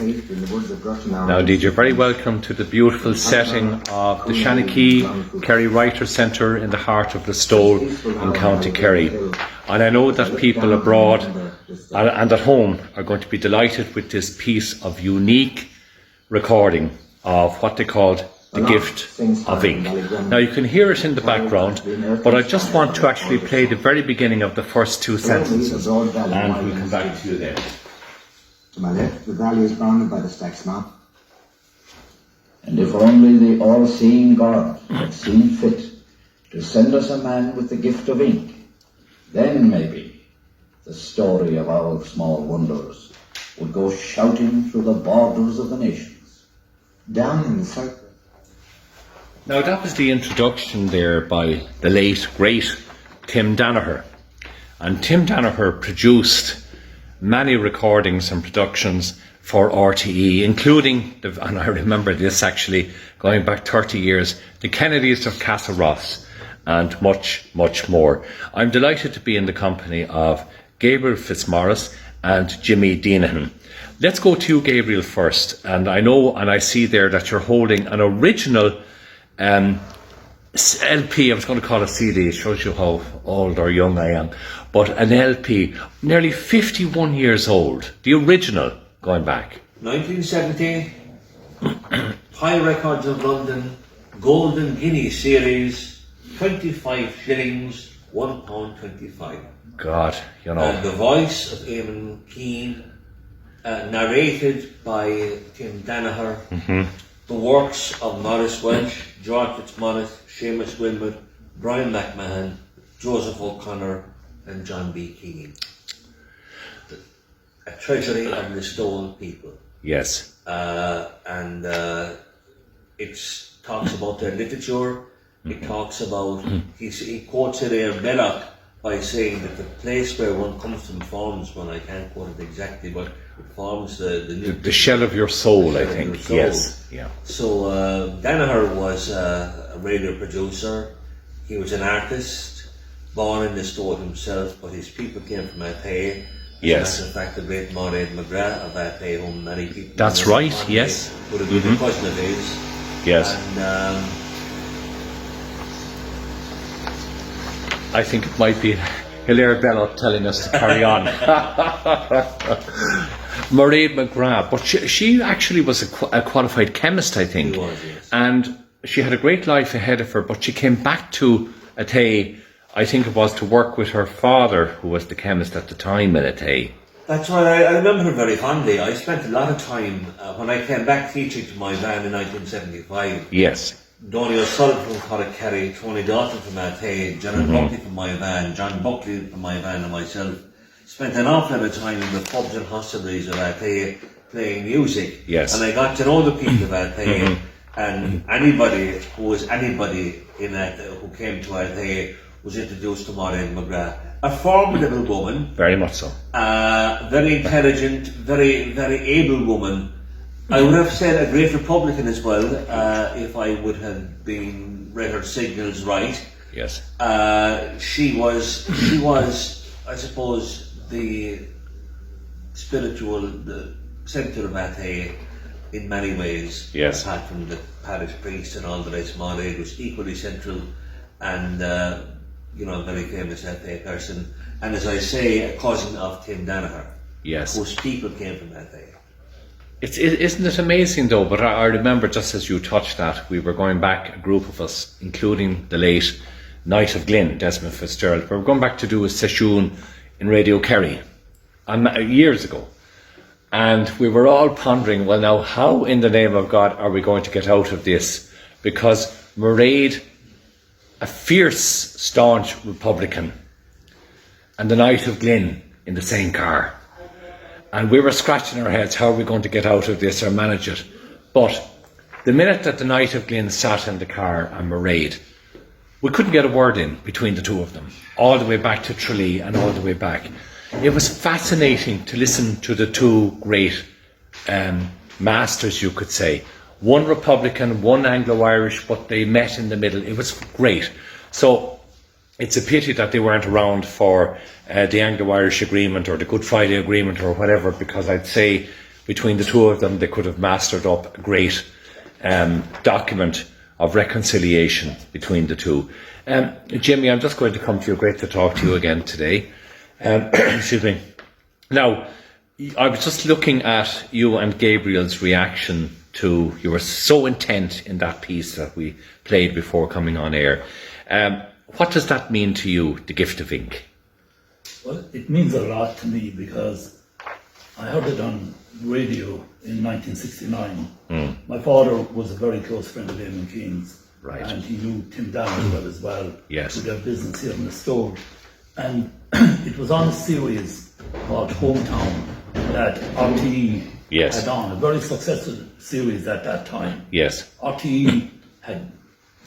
Now, indeed, you're very welcome to the beautiful setting of the Shanachie Kerry Writer Centre in the heart of Listowel in County Kerry. And I know that people abroad and at home are going to be delighted with this piece of unique recording of what they called the gift of ink. Now you can hear it in the background, but I just want to actually play the very beginning of the first two sentences, and we'll come back to you then. To my left, the valley is bounded by the Stags Mouth. And if only the all-seeing God had seen fit to send us a man with the gift of ink, then maybe the story of our small wonders would go shouting through the borders of the nations. Down in the south. Now that was the introduction there by the late, great Tim Deenihan. And Tim Deenihan produced many recordings and productions for RTE, including, and I remember this actually, going back 30 years, the Kennedys of Castleross, and much, much more. I'm delighted to be in the company of Gabriel Fitzmaurice and Jimmy Deenihan. Let's go to you, Gabriel, first. And I know, and I see there that you're holding an original LP, I was going to call it CD, it shows you how old or young I am, but an LP, nearly 51 years old, the original, going back. 1970, High Records of London, Golden Guinea series, 25 shillings, £1.25. God, you know. And the voice of Eamon Keane, narrated by Tim Deenihan. Mm-hmm. The works of Maurice Welch, George Fitzmaurice, Seamus Wilmot, Brian McMahon, Joseph O'Connor and John B. Keane. A treasury of Listowel people. Yes. And it talks about their literature. It talks about, he quotes it Belloc by saying that the place where one comes from forms one, I can't quote it exactly, but it forms the shell of your soul, I think. Soul. Yes. Yeah. So Deenihan was a radio producer. He was an artist, born in Listowel himself, but his people came from Agait. Yes. As a matter of fact, the great Mairead McGrath of Agait, whom many people. That's right. Yes. Would have been a cousin of his. Yes. And I think it might be Hilaire Belloc telling us to carry on. Mairead McGrath, but she actually was a qualified chemist, I think. She was, yes. And she had a great life ahead of her, but she came back to Agait, I think it was, to work with her father, who was the chemist at the time in Agait. That's right, I remember her very fondly. I spent a lot of time, when I came back teaching to my van in 1975. Yes. Donny O'Sullivan from Konnect, Kerry, Tony Dalton from Agait, Gerald Buckley from my van, John Buckley from my van and myself spent an awful lot of time in the pubs and hostelries of Agait playing music. Yes. And I got to know the people of Agait, and anybody who was anybody in who came to Agait was introduced to Mairead McGrath. A formidable woman. Very much so. Very intelligent, very, very able woman. I would have said a great Republican as well, if I would have been read her signals right. Yes. She was, I suppose, the spiritual the centre of Agait in many ways. Yes. Apart from the parish priest and all the rest, Mairead was equally central, and a very famous Agait person. And as I say, a cousin of Tim Deenihan. Yes. Whose people came from Agait. Isn't it amazing though? But I remember, just as you touched that, we were going back, a group of us, including the late Knight of Glyn, Desmond Fitzgerald. We were going back to do a session in Radio Kerry years ago. And we were all pondering, well now, how in the name of God are we going to get out of this? Because Mairead, a fierce, staunch Republican, and the Knight of Glyn in the same car. And we were scratching our heads, how are we going to get out of this or manage it? But the minute that the Knight of Glyn sat in the car and Mairead, we couldn't get a word in between the two of them, all the way back to Tralee and all the way back. It was fascinating to listen to the two great masters, you could say. One Republican, one Anglo-Irish, but they met in the middle. It was great. So it's a pity that they weren't around for the Anglo-Irish Agreement or the Good Friday Agreement or whatever, because I'd say between the two of them, they could have mastered up a great document of reconciliation between the two. Jimmy, I'm just going to come to you. Great to talk to you again today. Excuse me. Now, I was just looking at you and Gabriel's reaction to, you were so intent in that piece that we played before coming on air. What does that mean to you, the gift of ink? Well, it means a lot to me because I heard it on radio in 1969. My father was a very close friend of Eamon Keen's, Right. and he knew Tim Down as well. Yes. With their business here in the store. And it was on a series called Hometown that RTE Yes. had on, a very successful series at that time. Yes. RTE had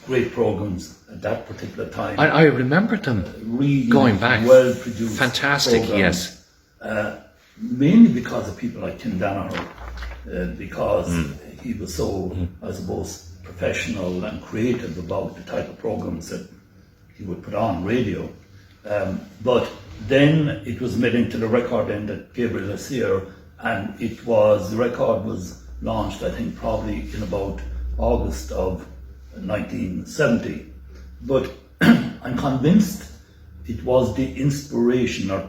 great programs at that particular time. I remember them Really going back. well produced. Fantastic, programs. yes. Mainly because of people like Tim Donoghue, because he was so, I suppose, professional and creative about the type of programs that he would put on radio. But then it was made into the record end at Gabriel is here, and the record was launched, I think, probably in about August of 1970. But I'm convinced it was the inspiration, or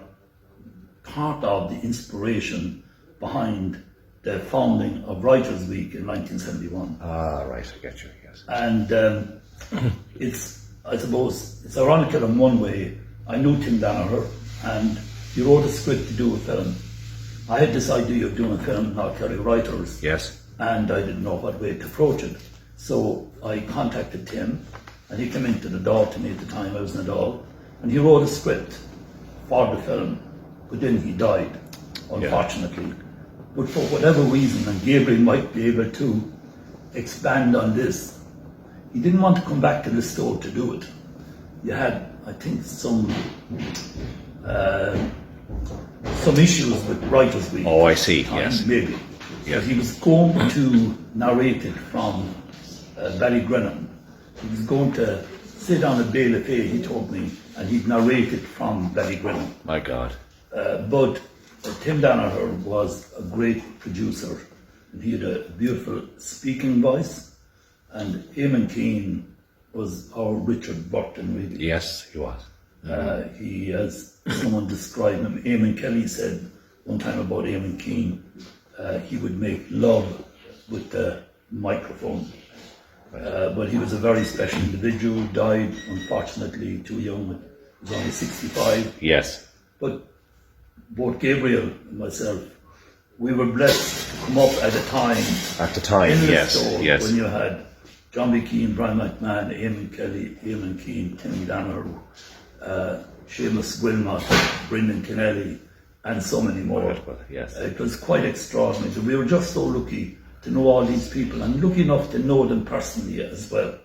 part of the inspiration behind the founding of Writers' Week in 1971. Ah, right, I get you, yes. And I suppose, it's ironical in one way. I knew Tim Donoghue, and he wrote a script to do a film. I had this idea of doing a film called Kerry Writers, Yes. and I didn't know what way to approach it. So I contacted Tim, and he came into the door to me at the time. I was in the door, and he wrote a script for the film, but then he died, unfortunately. But for whatever reason, and Gabriel might be able to expand on this, he didn't want to come back to the store to do it. You had, I think, some issues with Writers' Week. Oh, I see, time, yes. Maybe. Yes. But he was going to narrate it from Ballygrennan. He was going to sit on a bale of hay, he told me, and he'd narrate it from Ballygrennan. My God. But Tim Donoghue was a great producer, and he had a beautiful speaking voice, and Eamon Keane was our Richard Burton, really. Yes, he was. He, as someone described him, Eamon Kelly said one time about Eamon Keane, he would make love with the microphone. But he was a very special individual, died unfortunately too young, he was only 65. Yes. But both Gabriel and myself, we were blessed to come up at a time. At the time, in the yes, store yes. when you had John B. Keane, Brian McMahon, Eamon Kelly, Eamon Keane, Tim Donoghue, Seamus Wilmot, Brendan Kennelly, and so many more. Yes. It was quite extraordinary. We were just so lucky to know all these people, and lucky enough to know them personally as well.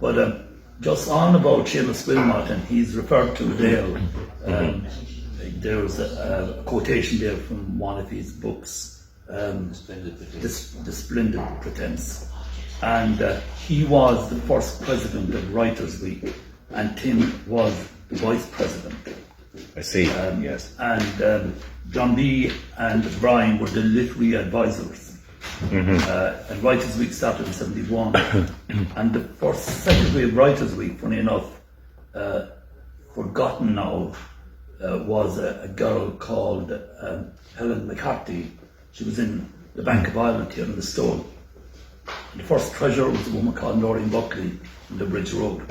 But just on about Seamus Wilmot, and he's referred to there, there was a quotation there from one of his books, The Splendid Pretense. And he was the first president of Writers' Week, and Tim was the vice president. I see, yes. And John B. and Brian were the literary advisors. And Writers' Week started in 71. And the first secretary of Writers' Week, funny enough, forgotten now, was a girl called Helen McCarthy. She was in the Bank of Ireland here in the Listowel. The first treasurer was a woman called Noreen Buckley on the Bridge Road.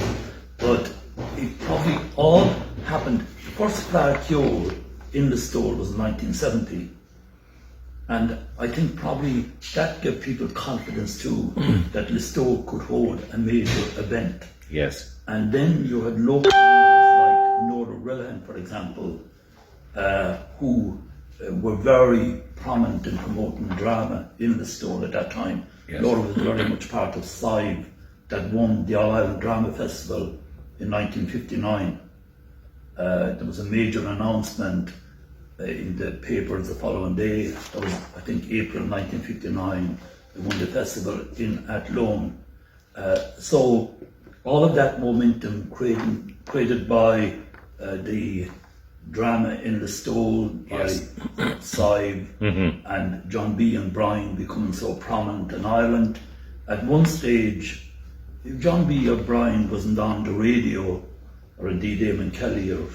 But it probably all happened. The first Clark Yule in the store was in 1970. And I think probably that gave people confidence too, that Listowel could hold a major event. Yes. And then you had local leaders like Norah Rilhan, for example, who were very prominent in promoting drama in the store at that time. Yes. Norah was very much part of SIVE that won the All-Ireland Drama Festival in 1959. There was a major announcement in the papers the following day. That was, I think, April 1959. They won the festival in Athlone. So all of that momentum created by the drama in Listowel by Sive and John B and Brian becoming so prominent in Ireland. At one stage, if John B or Brian wasn't on the radio, or indeed Eamon Kelly or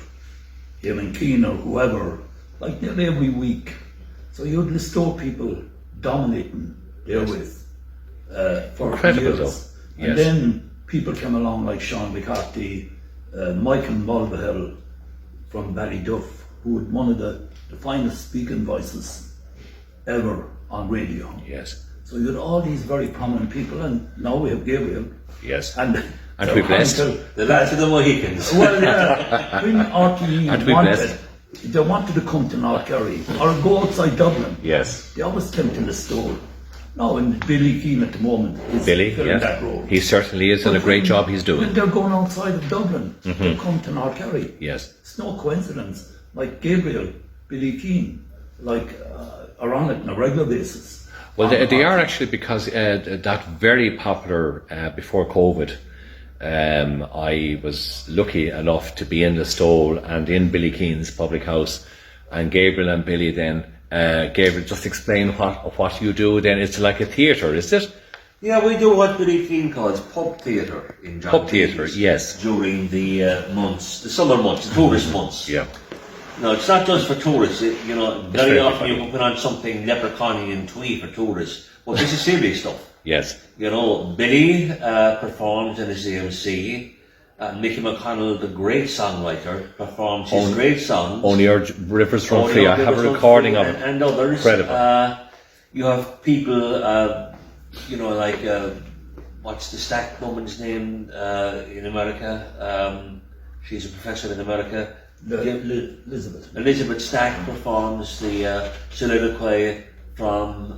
Eamon Keane or whoever, like nearly every week. So you had Listowel people dominating therewith for Incredible, years. though. And Yes. then people came along like Sean McCarthy, Michael Mulvihill from Ballyduff, who had one of the finest speaking voices ever on radio. Yes. So you had all these very prominent people, and now we have Gabriel. Yes. And Aren't we blessed? The last of the Mohicans. Well, yeah, when RTE Aren't we blessed? they wanted to come to North Kerry or go outside Dublin. Yes. They always came to Listowel. No, and Billy Keane at the moment is Billy, filling that role. he certainly is, and a great job he's When doing. they're going outside of Dublin, they come to North Kerry. Yes. It's no coincidence. Like Gabriel, Billy Keane, are on it on a regular basis. Well, they are actually, because that very popular before COVID. I was lucky enough to be in Listowel and in Billy Keane's public house, and Gabriel and Billy then. Gabriel, just explain what you do. Then it's like a theatre, is it? Yeah, we do what Billy Keane calls pub theatre in John Pub theatre, Deenihan yes. during the months, the summer months, the tourist months. Yeah. No, it's not just for tourists. Very very often funny. you can put on something leprechaun and twee for tourists. But this is serious stuff. Yes. Billy performs in his AMC. Mickey McConnell, the great songwriter, performs his great songs. Only Our Rivers Run Only Free. Our I have Rivers a Run recording Free of it. and others. Incredible. You have people, like, what's the Stack woman's name in America? She's a professor in America. Elizabeth. Elizabeth Stack performs the soliloquy from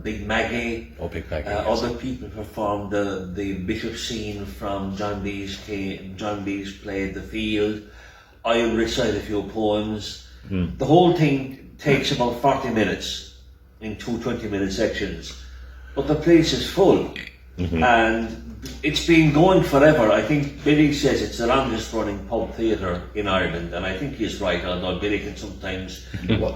Big Maggie. Oh, Big Maggie, yes. Other people perform the bishop scene from John B's play The Field. I recite a few poems. The whole thing takes about 40 minutes in two 20-minute sections. But the place is full. And it's been going forever. I think Billy says it's the longest running pub theatre in Ireland, and I think he's right, although Billy can sometimes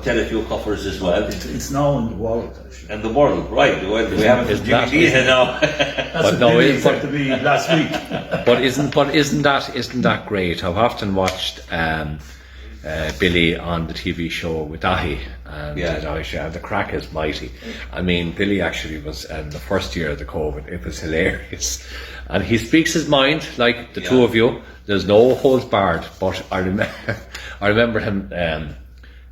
tell a few coffers as well. It's now in the world, actually. And the world, right? Well, we have it from Jimmy Deenihan now. That's But what no, Billy it's- said to me last week. But isn't that great? I've often watched Billy on the TV show with Dahi, and the crack is mighty. I mean, Billy actually was in the first year of the COVID. It was hilarious, and he speaks his mind like the two of you. There's no holds barred. But I remember him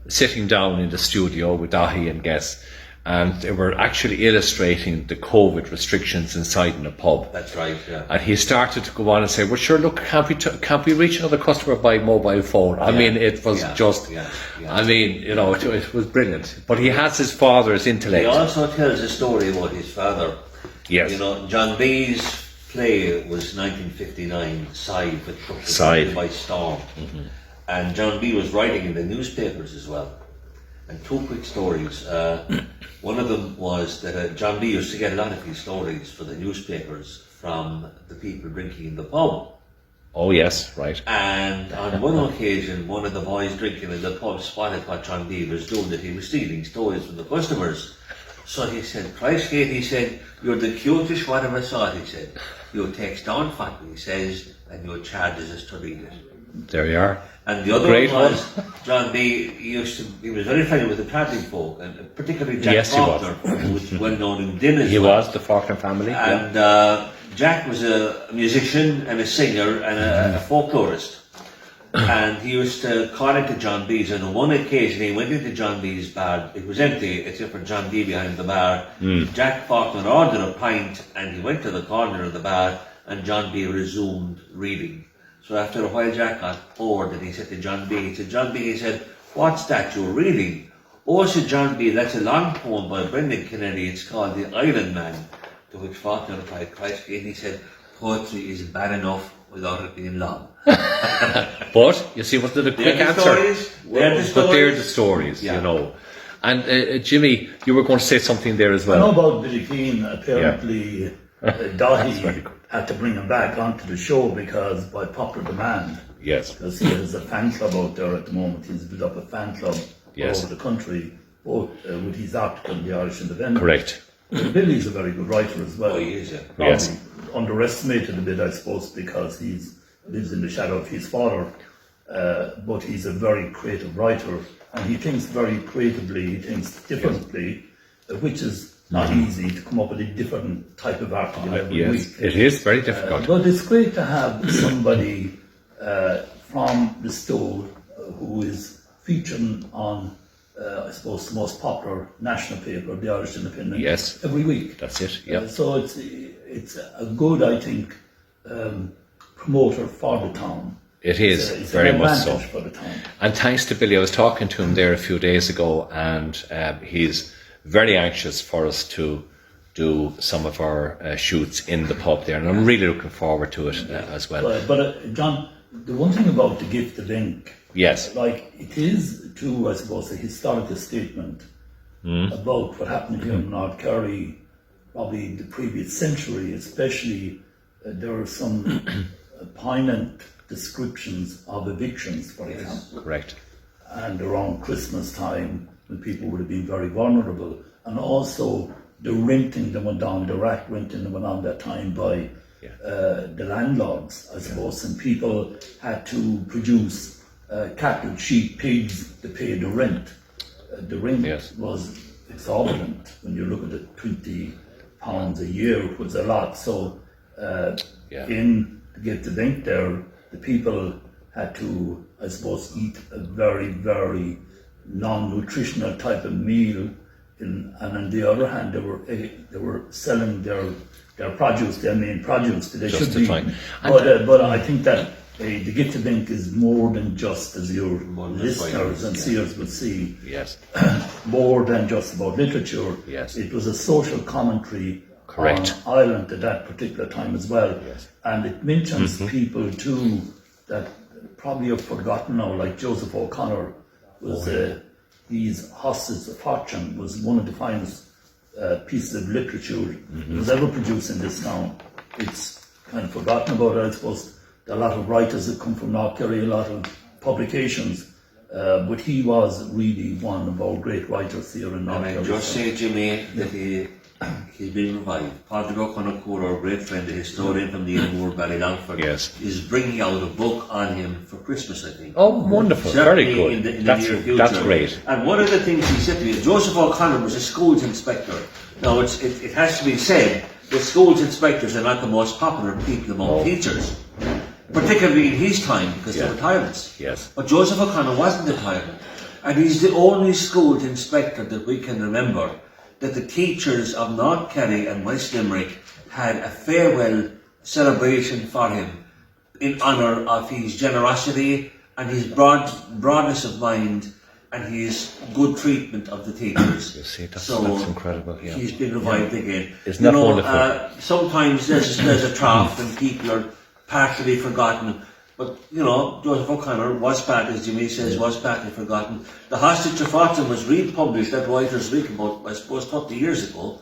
sitting down in the studio with Dahi and guests, and they were actually illustrating the COVID restrictions inside in a pub. That's right, yeah. And he started to go on and say, well, sure, look, can't we reach another customer by mobile phone? I mean, it was just, I mean, it was brilliant. But he has his father's intellect. He also tells a story about his father. Yes. John B's play was 1959, Sive, which took the Sive. country by storm. And John B was writing in the newspapers as well. And two quick stories. One of them was that John B used to get a lot of his stories for the newspapers from the people drinking in the pub. Oh, yes, right. And on one occasion, one of the boys drinking in the pub spotted what John B was doing, that he was stealing stories from the customers. So he said, Christgate, he said, you're the cutest one I ever saw, he said. You take down what he says, and you charge us to read it. There you are. And the other Great one was John B. He was very friendly with the planting folk, and particularly Jack Yes, he was. Faulkner, who was well known in Din as He well. was the Faulkner family. And Jack was a musician and a singer and a folklorist. And he used to call into John B's, and on one occasion he went into John B's bar. It was empty except for John B behind the bar. Jack Faulkner ordered a pint, and he went to the corner of the bar, and John B resumed reading. So after a while Jack got bored, and he said to John B, he said, what's that you're reading? Oh, said John B, that's a long poem by Brendan Kennedy, it's called The Island Man. To which Faulkner replied, Christ, and he said, poetry is bad enough without it being long. But, you see, was it a quick answer? But they're the stories, And Jimmy, you were going to say something there as I know well. about Billy Keane. Apparently, Dahi had to bring him back onto the show because, by popular demand, Yes. Because he has a fan club out there at the moment. He's built up a fan club all over the country, both with his article in the Irish Independent. Correct. Billy's a very good writer as well. Oh, he is, yeah. Probably Yes. underestimated a bit, I suppose, because he lives in the shadow of his father. But he's a very creative writer, and he thinks very creatively, he thinks differently, which is not easy to come up with a different type of article every week. Yes, it is very difficult. But it's great to have somebody from Listowel who is featuring on, I suppose, the most popular national paper, the Irish Independent, Yes. every week. That's it, yeah. So it's a good, I think, promoter for the town. It is, It's very an much so. advantage for the town. And thanks to Billy, I was talking to him there a few days ago, and he's very anxious for us to do some of our shoots in the pub there, and I'm really looking forward to it as well. But John, the one thing about the gift of ink, Yes, like it is too, I suppose, a historical statement about what happened here in North Kerry, probably the previous century, especially there are some poignant descriptions of evictions, for example, correct. and around Christmas time when people would have been very vulnerable, and also the renting that went on, the rack renting that went on that time by the landlords, I suppose, and people had to produce cattle, sheep, pigs to pay the rent. The rent was exorbitant. When you look at it, £20 a year, it was a lot. So in to get the link there, the people had to, I suppose, eat a very, very non-nutritional type of meal. And on the other hand, they were selling their produce, their main produce that they should be. But I think that the gift of ink is more than just, as your listeners and seers will see, more than just about literature. Yes. It was a social commentary Correct. on Ireland at that particular time as well. Yes. And it mentions people too that probably have forgotten now, like Joseph O'Connor was his Hostage of Fortune was one of the finest pieces of literature that was ever produced in this town. It's kind of forgotten about it, I suppose. There are a lot of writers that come from North Kerry, a lot of publications, but he was really one of our great writers here in North Kerry. And I just say, Jimmy, that he's been revived. Padraig O'Connor, our great friend, a historian from the Moor Valley, Longford, is bringing out a book on him for Christmas, I think. Oh, wonderful. Certainly Very good. In the That's near future. That's great. And one of the things he said to me, Joseph O'Connor was a schools inspector. Now, it has to be said that schools inspectors are not the most popular people among teachers, particularly in his time, because they were tyrants. Yes. But Joseph O'Connor wasn't a tyrant. And he's the only schools inspector that we can remember that the teachers of North Kerry and West Limerick had a farewell celebration for him in honour of his generosity and his broadness of mind and his good treatment of the teachers. You see, that's incredible. Yeah. He's been revived again. Isn't that wonderful? Sometimes there's a trough and people are partially forgotten. But, Joseph O'Connor was partly, as Jimmy says, was partly forgotten. The Hostage of Fortune was republished at Writers' Week about, I suppose, 30 years ago.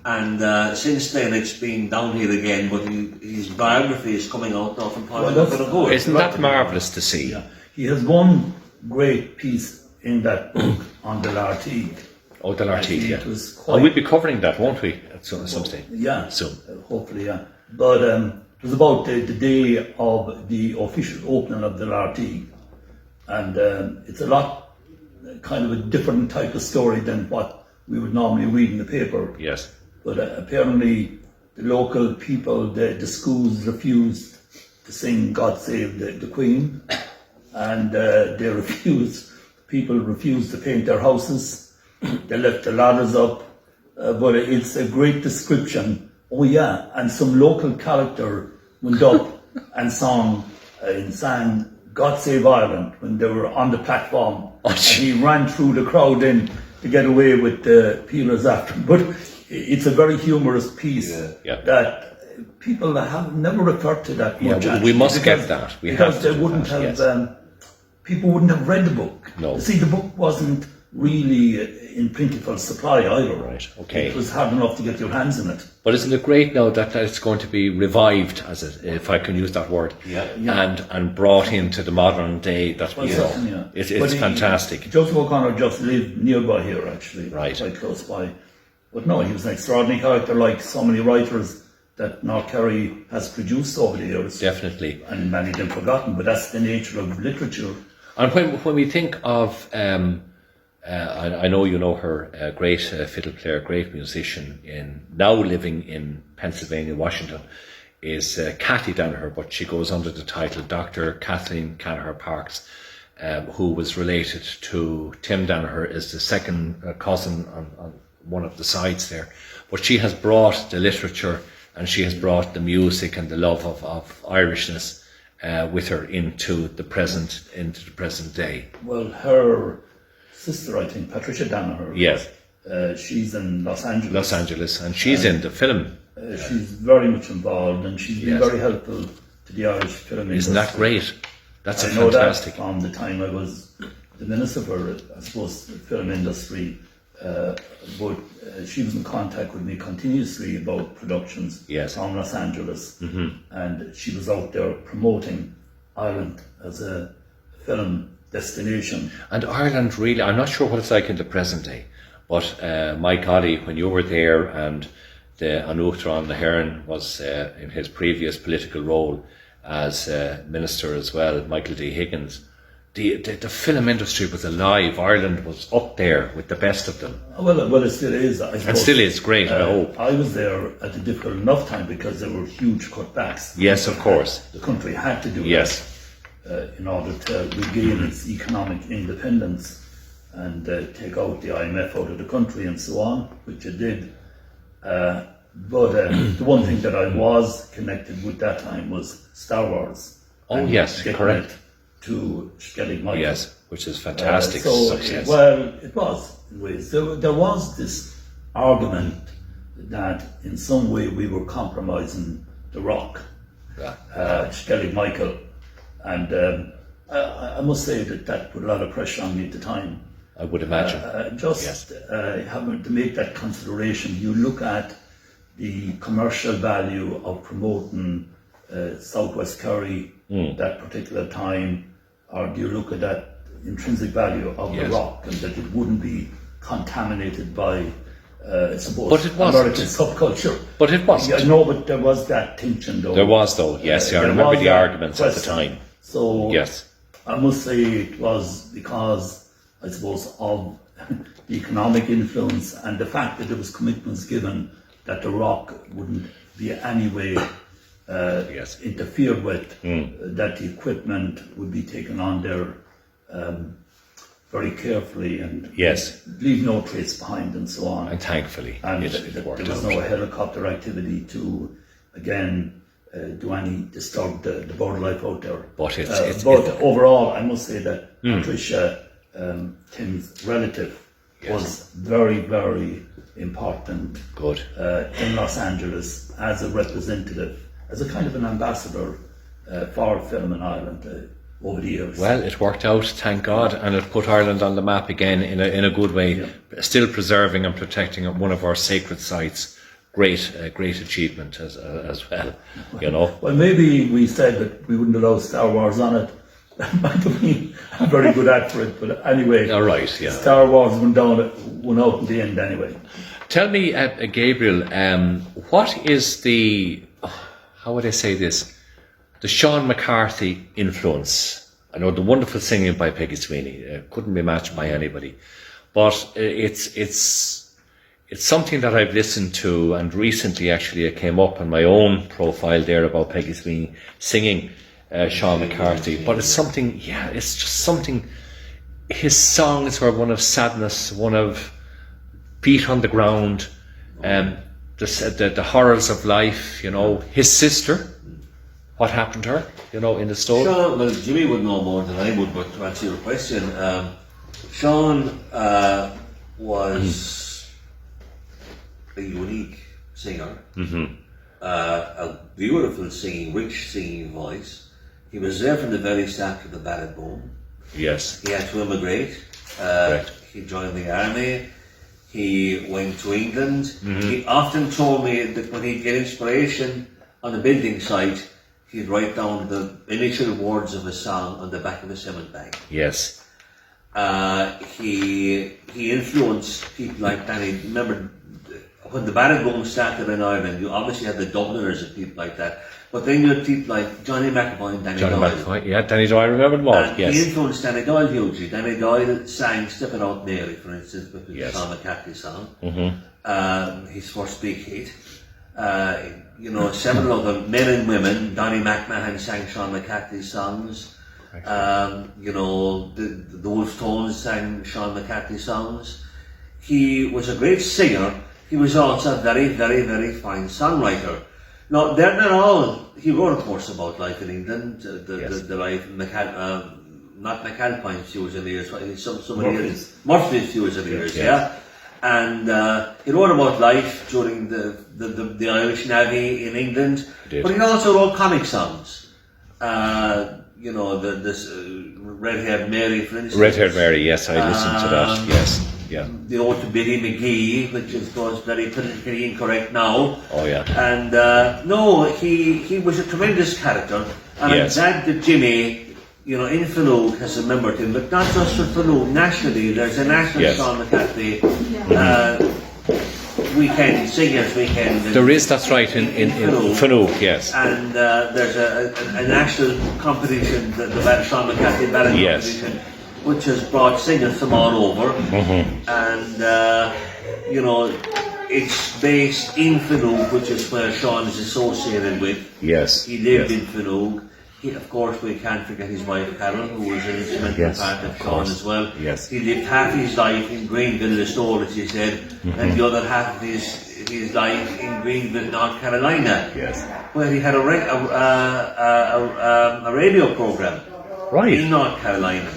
And since then it's been downhill again, but his biography is coming out now from Padraig O'Connor. Isn't that marvellous to see? Yeah. He has one great piece in that book on the Lartigue. Oh, the Lartigue, yeah. It was quite, we'll be covering that, won't we, at some stage? Yeah, soon. Hopefully, yeah. But it was about the day of the official opening of the Lartigue. And it's a lot, kind of a different type of story than what we would normally read in the paper. Yes. But apparently the local people, the schools refused to sing God Save the Queen. And people refused to paint their houses. They left the ladders up. But it's a great description. Oh yeah, and some local character went up and sang God Save Ireland when they were on the platform. And he ran through the crowd then to get away with the peelers after him. But it's a very humorous piece that people have never referred to that much. Yeah, we must get that. Because they wouldn't have, people wouldn't have read the book. No. See, the book wasn't really in plentiful supply either. Right, okay. It was hard enough to get your hands in it. But isn't it great now that it's going to be revived, if I can use that word, and brought into the modern day? That it's fantastic. Joseph O'Connor just lived nearby here, actually, right, quite close by. But no, he was an extraordinary character, like so many writers that North Kerry has produced over the years. Definitely, and many of them forgotten. But that's the nature of literature. And when we think of I know you know her, great fiddle player, great musician, now living in Pennsylvania, Washington, is Kathy Danaher, but she goes under the title Dr. Kathleen Canaher Parks, who was related to Tim Danaher, is the second cousin on one of the sides there. But she has brought the literature and she has brought the music and the love of Irishness with her into the present day. Well, her sister, I think, Patricia Danaher. Yes. She's in Los Angeles. Los Angeles, and she's in the film. She's very much involved, and she's been very helpful to the Irish film industry. Isn't that great? That's I know fantastic. that from the time I was the minister for, I suppose, the film industry. But she was in contact with me continuously about productions from Los Angeles, and she was out there promoting Ireland as a film destination. And Ireland, really, I'm not sure what it's like in the present day, but my colleague, when you were there, and the Anúchtar the Heron was in his previous political role as minister as well, Michael D. Higgins, the film industry was alive. Ireland was up there with the best of them. Well, it still is, I suppose. And still is, great, I hope. I was there at a difficult enough time because there were huge cutbacks. Yes, of course. The country had to do that in order to regain its economic independence and take out the IMF out of the country and so on, which it did. But the one thing that I was connected with that time was Star Wars. Oh, yes, correct. To Skellig Michael. Yes, which is fantastic success. Well, it was in ways. There was this argument that in some way we were compromising the rock, Skellig Michael, and I must say that put a lot of pressure on me at the time. I would imagine. Having to make that consideration, you look at the commercial value of promoting Southwest Kerry that particular time, or do you look at that intrinsic value of the rock and that it wouldn't be contaminated by, I suppose, American subculture? But it wasn't. Yeah, no, but there was that tension though. There was though, yes. I remember the arguments at the time. So I must say it was because, I suppose, of the economic influence and the fact that there was commitments given that the rock wouldn't be any way interfered with, that the equipment would be taken on there very carefully and leave no trace behind and so on. And thankfully, and there was no helicopter activity to, again, do any disturb the border life out there. But overall, I must say that Patricia, Tim's relative, was very, very important. Good. In Los Angeles as a representative, as a kind of an ambassador for film in Ireland over the years. Well, it worked out, thank God, and it put Ireland on the map again in a good way, still preserving and protecting one of our sacred sites. Great achievement as well, you know. Well, maybe we said that we wouldn't allow Star Wars on it. That might have been a very good act for it, but anyway. All right, Star Wars went out in the end anyway. Tell me, Gabriel, what is how would I say this? The Sean McCarthy influence. I know the wonderful singing by Peggy Sweeney couldn't be matched by anybody, but it's something that I've listened to, and recently actually it came up on my own profile there about Peggy Sweeney singing Sean McCarthy. But it's something, it's just something. His songs were one of sadness, one of feet on the ground, the horrors of life. You know, his sister. What happened to her? You know, in the story. Sean, well, Jimmy would know more than I would, but to answer your question, Sean was a unique singer, a beautiful singing, rich singing voice. He was there from the very start of the ballad boom. Yes. He had to immigrate. he joined the army, he went to England. He often told me that when he'd get inspiration on a building site, he'd write down the initial words of a song on the back of a cement bag. Yes. He influenced people like Danny. Remember, when the ballad boom started in Ireland, you obviously had the Dubliners and people like that. But then you had people like Johnny McAvoy and Danny Doyle. McAvoy, yeah, Danny Doyle, remember them all, And yes. he influenced Danny Doyle hugely. Danny Doyle sang Steppin' Out Mary, for instance, which was a Sean McCarthy song. His first big hit. Several other men and women. Donny McMahon sang Sean McCarthy's songs. The Wolf Tones sang Sean McCarthy songs. He was a great singer. He was also a very, very, very fine songwriter. Now, they're not all. He wrote, of course, about life in England, the life in not McAlpine's few years in the years, Murphy's few years in the years, yeah. And he wrote about life during the Irish Navy in England, but he also wrote comic songs. This Red-Haired Mary, for instance. Red-Haired Mary, yes, I listened to that, yes. Yeah. The Ode to Biddy McGee, which is, of course, very politically incorrect now. Oh, yeah. And he was a tremendous character, and I'm glad that Jimmy, in Fanoog has remembered him, but not just for Fanoog, nationally. There's a national Sean McCarthy weekend, singers weekend. There is, that's right, in Fanoog, yes. And there's a national competition, the Sean McCarthy ballad competition, which has brought singers from all over. And, it's based in Fanoog, which is where Sean is associated with. Yes. He lived in Fanoog. Of course, we can't forget his wife Carroll, who was an instrumental part of Sean as well. Yes. He lived half his life in Greenville, Listowel, as he said, and the other half of his life in Greenville, North Carolina. Yes. Where he had a radio program. Right. In North Carolina.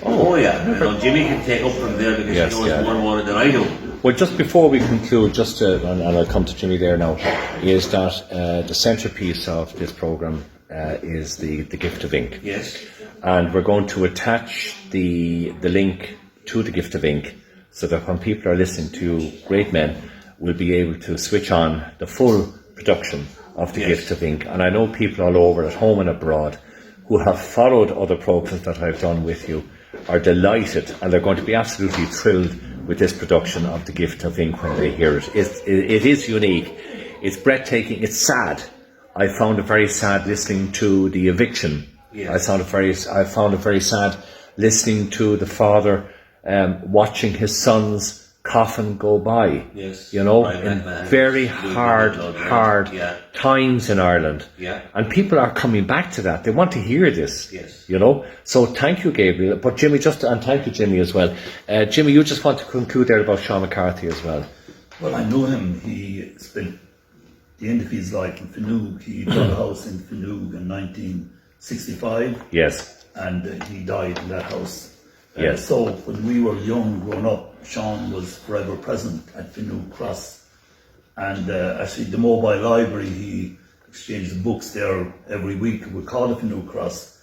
Oh yeah. Jimmy can take up from there because he knows more about it than I do. Well, just before we conclude, and I'll come to Jimmy there now, is that the centrepiece of this programme is the gift of ink. Yes. And we're going to attach the link to the gift of ink so that when people are listening to great men, we'll be able to switch on the full production of the gift of ink. And I know people all over, at home and abroad, who have followed other programs that I've done with you are delighted, and they're going to be absolutely thrilled with this production of the gift of ink when they hear it. It is unique, it's breathtaking, it's sad. I found it very sad listening to the eviction. I found it very sad listening to the father watching his son's coffin go by. Yes. In very hard times in Ireland. Yeah. And people are coming back to that. They want to hear this. Yes. So thank you, Gabriel. But Jimmy, and thank you, Jimmy, as well. Jimmy, you just want to conclude there about Sean McCarthy as well. Well, I know him. He spent the end of his life in Fanoog. He bought a house in Fanoog in 1965. Yes. And he died in that house. Yes. So when we were young, growing up, Sean was forever present at Fanoog Cross. And actually the mobile library, he exchanged the books there every week. We called it Fanoog Cross.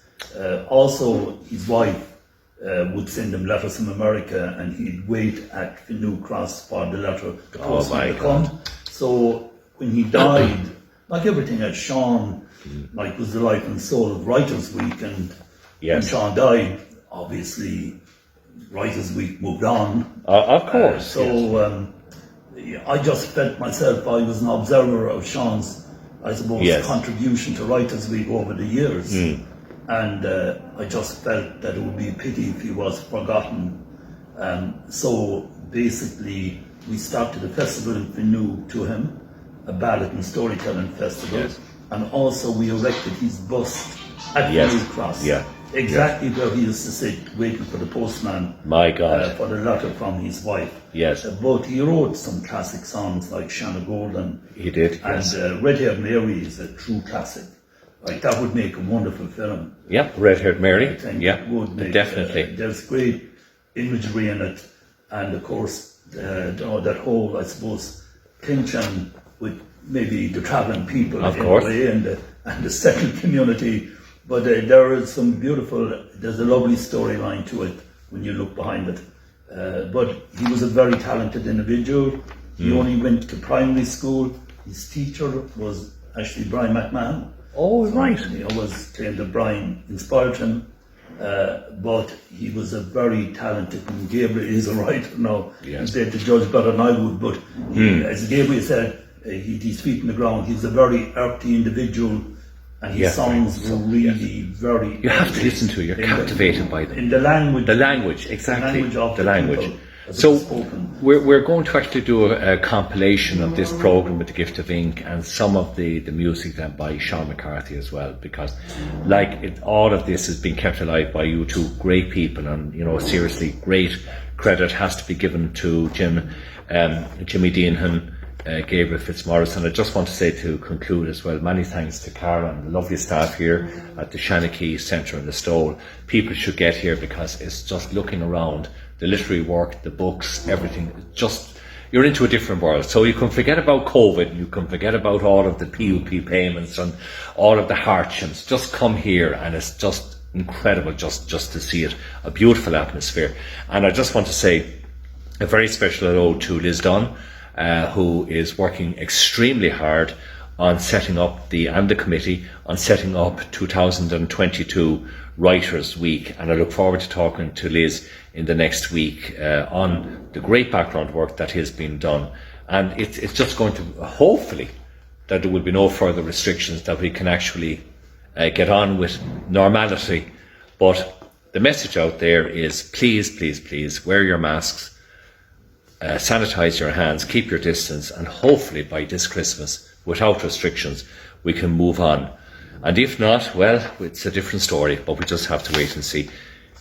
Also, his wife would send him letters from America, and he'd wait at Fanoog Cross for the letter, the postman to come. So when he died, like everything at Sean, was the life and soul of Writers' Week, and when Sean died, obviously Writers' Week moved on. Of course. I just felt myself, I was an observer of Sean's, I suppose, contribution to Writers' Week over the years. And I just felt that it would be a pity if he was forgotten. So basically, we started a festival in Fanoog to him, a ballad and storytelling festival, and also we erected his bust at Fanoog Cross. Exactly where he used to sit, waiting for the postman. My God. For the letter from his wife. Yes. But he wrote some classic songs like Shanna Golden. He did. And Red-Haired Mary is a true classic. That would make a wonderful film. Yeah, Red-Haired Mary. I think it would make, definitely. There's great imagery in it, and of course that whole, I suppose, tension with maybe the travelling people in a way, and the settled community. But there is some beautiful, there's a lovely storyline to it when you look behind it. But he was a very talented individual. He only went to primary school. His teacher was actually Brian McMahon. Oh, right. Was claimed that Brian inspired him. But he was a very talented, and Gabriel is a writer now. Yes. He's there to judge better than I would, but as Gabriel said, his feet in the ground, he's a very earthy individual, and his songs were really very... You have to listen to it, you're captivated by them. In the language. The language, exactly. The language. people, as So it's spoken. we're going to actually do a compilation of this programme with the Gift of Ink and some of the music then by Sean McCarthy as well, because all of this has been kept alive by you two great people, and seriously great credit has to be given to Jimmy Deenihan, Gabriel Fitzmaurice, and I just want to say to conclude as well, many thanks to Carroll and the lovely staff here at the Shanachie Centre in Listowel. People should get here because it's just looking around, the literary work, the books, everything, just you're into a different world. So you can forget about COVID, you can forget about all of the PUP payments and all of the hardships. Just come here and it's just incredible just to see it, a beautiful atmosphere. And I just want to say a very special hello to Liz Dunn, who is working extremely hard on setting up the committee on setting up 2022 Writers Week, and I look forward to talking to Liz in the next week on the great background work that has been done. And it's just going to, hopefully, that there will be no further restrictions, that we can actually get on with normality. But the message out there is please, please, please wear your masks, sanitize your hands, keep your distance, and hopefully by this Christmas, without restrictions, we can move on. And if not, well, it's a different story, but we just have to wait and see.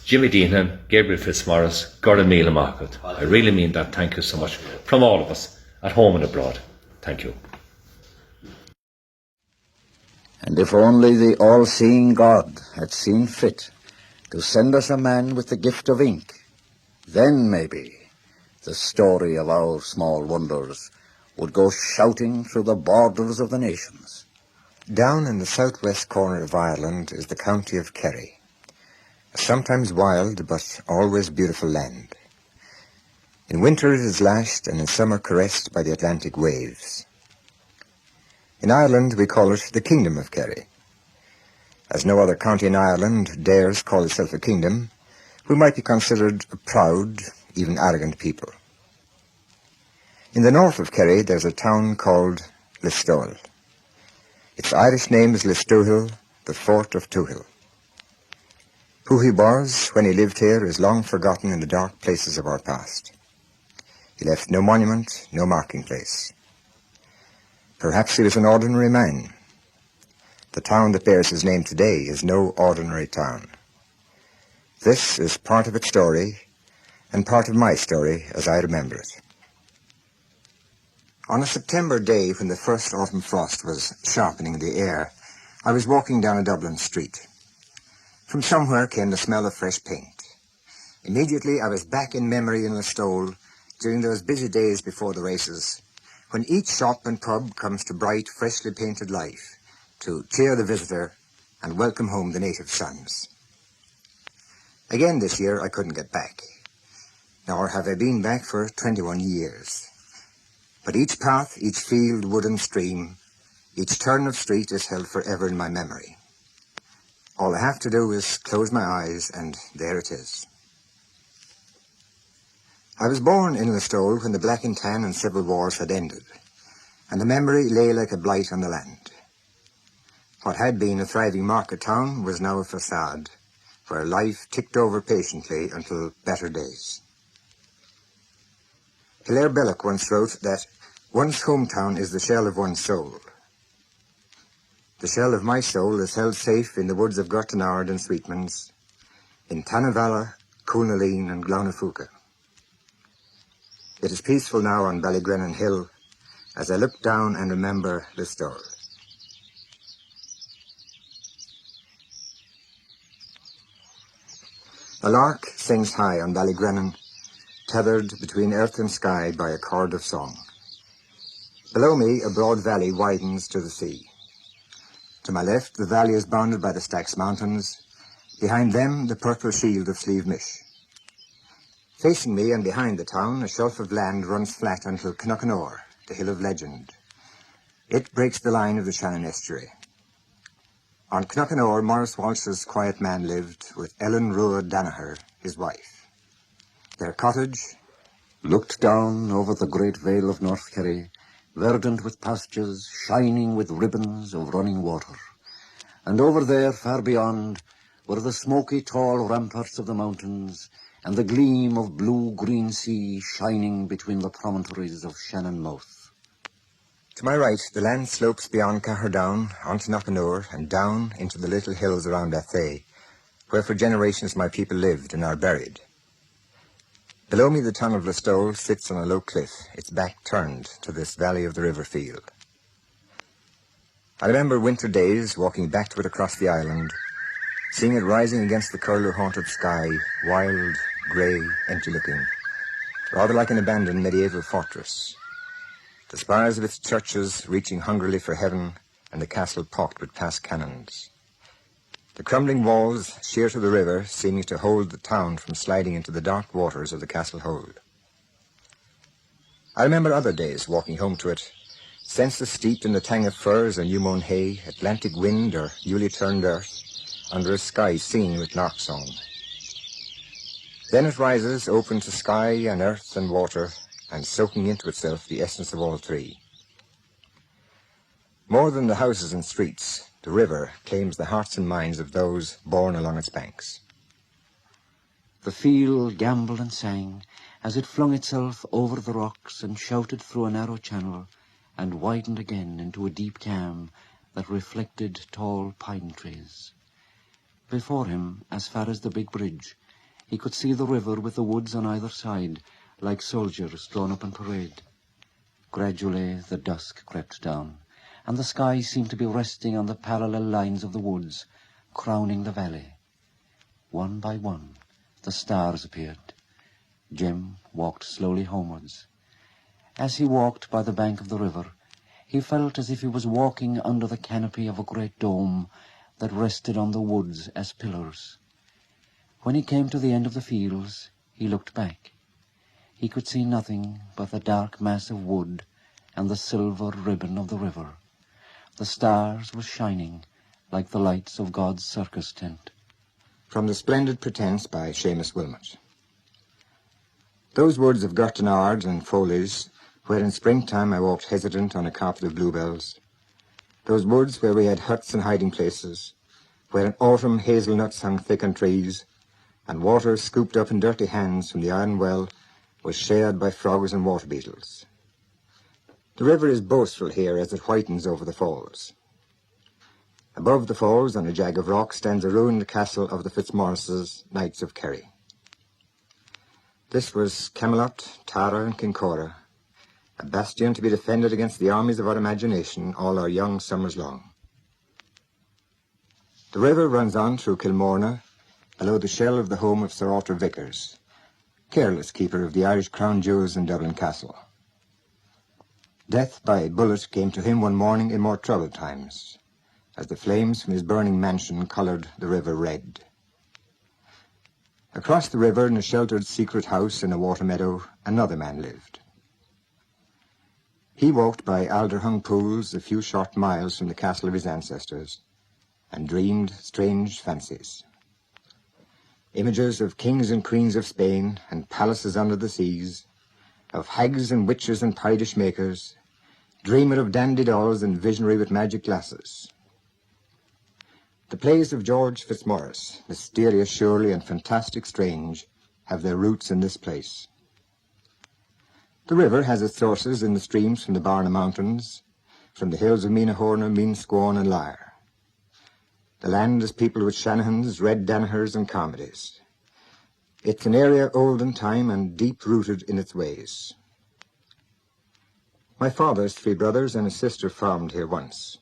Jimmy Deenihan, Gabriel Fitzmaurice, Gordon Míle. I really mean that. Thank you so much from all of us at home and abroad. Thank you. And if only the all-seeing God had seen fit to send us a man with the gift of ink, then maybe the story of our small wonders would go shouting through the borders of the nations. Down in the southwest corner of Ireland is the county of Kerry, a sometimes wild but always beautiful land. In winter it is lashed and in summer caressed by the Atlantic waves. In Ireland we call it the Kingdom of Kerry. As no other county in Ireland dares call itself a kingdom, we might be considered a proud, even arrogant people. In the north of Kerry there's a town called Listowel. Its Irish name is Listowel, the Fort of Tuhill. Who he was when he lived here is long forgotten in the dark places of our past. He left no monument, no marking place. Perhaps he was an ordinary man. The town that bears his name today is no ordinary town. This is part of its story, and part of my story as I remember it. On a September day when the first autumn frost was sharpening the air, I was walking down a Dublin street. From somewhere came the smell of fresh paint. Immediately I was back in memory in Listowel during those busy days before the races, when each shop and pub comes to bright, freshly painted life to cheer the visitor and welcome home the native sons. Again this year I couldn't get back, nor have I been back for 21 years. But each path, each field, wood and stream, each turn of street is held forever in my memory. All I have to do is close my eyes, and there it is. I was born in Listowel when the Black and Tan and Civil Wars had ended, and the memory lay like a blight on the land. What had been a thriving market town was now a facade, where life ticked over patiently until better days. Hilaire Belloc once wrote that one's hometown is the shell of one's soul. The shell of my soul is held safe in the woods of Gortinard and Sweetmans, in Tanavalla, Coonaleen and Glaunafuca. It is peaceful now on Ballygrennan Hill as I look down and remember Listowel. A lark sings high on Ballygrennan, tethered between earth and sky by a cord of song. Below me, a broad valley widens to the sea. To my left, the valley is bounded by the Stax Mountains. Behind them, the purple shield of Slieve Mish. Facing me and behind the town, a shelf of land runs flat until Konnect, the hill of legend. It breaks the line of the Shannon estuary. On Konnect, Maurice Walsh's quiet man lived with Ellen Rua Danaher, his wife. Their cottage looked down over the great vale of North Kerry, verdant with pastures, shining with ribbons of running water. And over there, far beyond, were the smoky tall ramparts of the mountains and the gleam of blue-green sea shining between the promontories of Shannon Mouth. To my right, the land slopes beyond Caherdown onto Knockanore and down into the little hills around Athay, where for generations my people lived and are buried. Below me, the town of Listowel sits on a low cliff, its back turned to this valley of the river field. I remember winter days walking back to it across the island, seeing it rising against the curlew-haunted sky, wild, grey, empty-looking, rather like an abandoned medieval fortress. The spires of its churches reaching hungrily for heaven, and the castle pocked with past cannons. The crumbling walls, sheer to the river, seeming to hold the town from sliding into the dark waters of the castle hold. I remember other days walking home to it, senseless steeped in the tang of furze and new-mown hay, Atlantic wind or newly turned earth, under a sky singing with lark song. Then it rises, open to sky and earth and water, and soaking into itself the essence of all three. More than the houses and streets, the river claims the hearts and minds of those born along its banks. The field gambled and sang as it flung itself over the rocks and shouted through a narrow channel and widened again into a deep calm that reflected tall pine trees. Before him, as far as the big bridge, he could see the river with the woods on either side, like soldiers drawn up in parade. Gradually the dusk crept down, and the sky seemed to be resting on the parallel lines of the woods, crowning the valley. One by one, the stars appeared. Jim walked slowly homewards. As he walked by the bank of the river, he felt as if he was walking under the canopy of a great dome that rested on the woods as pillars. When he came to the end of the fields, he looked back. He could see nothing but the dark mass of wood and the silver ribbon of the river. The stars were shining like the lights of God's circus tent. From The Splendid Pretence by Seamus Wilmot. Those woods of Gurtanard and foliage, where in springtime I walked hesitant on a carpet of bluebells. Those woods where we had huts and hiding places, where in autumn hazelnuts hung thick on trees, and water scooped up in dirty hands from the iron well was shared by frogs and water beetles. The river is boastful here as it whitens over the falls. Above the falls, on a jag of rock, stands a ruined castle of the Fitzmaurices, Knights of Kerry. This was Camelot, Tara and Kincora, a bastion to be defended against the armies of our imagination all our young summers long. The river runs on through Kilmorna, below the shell of the home of Sir Arthur Vickers, careless keeper of the Irish crown jewels in Dublin Castle. Death by bullet came to him one morning in more troubled times, as the flames from his burning mansion coloured the river red. Across the river, in a sheltered secret house in a water meadow, another man lived. He walked by alder-hung pools a few short miles from the castle of his ancestors, and dreamed strange fancies. Images of kings and queens of Spain and palaces under the seas, of hags and witches and parish makers, dreamer of dandy dolls and visionary with magic glasses. The plays of George Fitzmaurice, mysterious surely and fantastic strange, have their roots in this place. The river has its sources in the streams from the Barna Mountains, from the hills of Meenahorna, Meensquan and Lyre. The land is peopled with Shanahans, Red Danahers and Carmodys. It's an area old in time and deep-rooted in its ways. My father's 3 brothers and a sister farmed here once.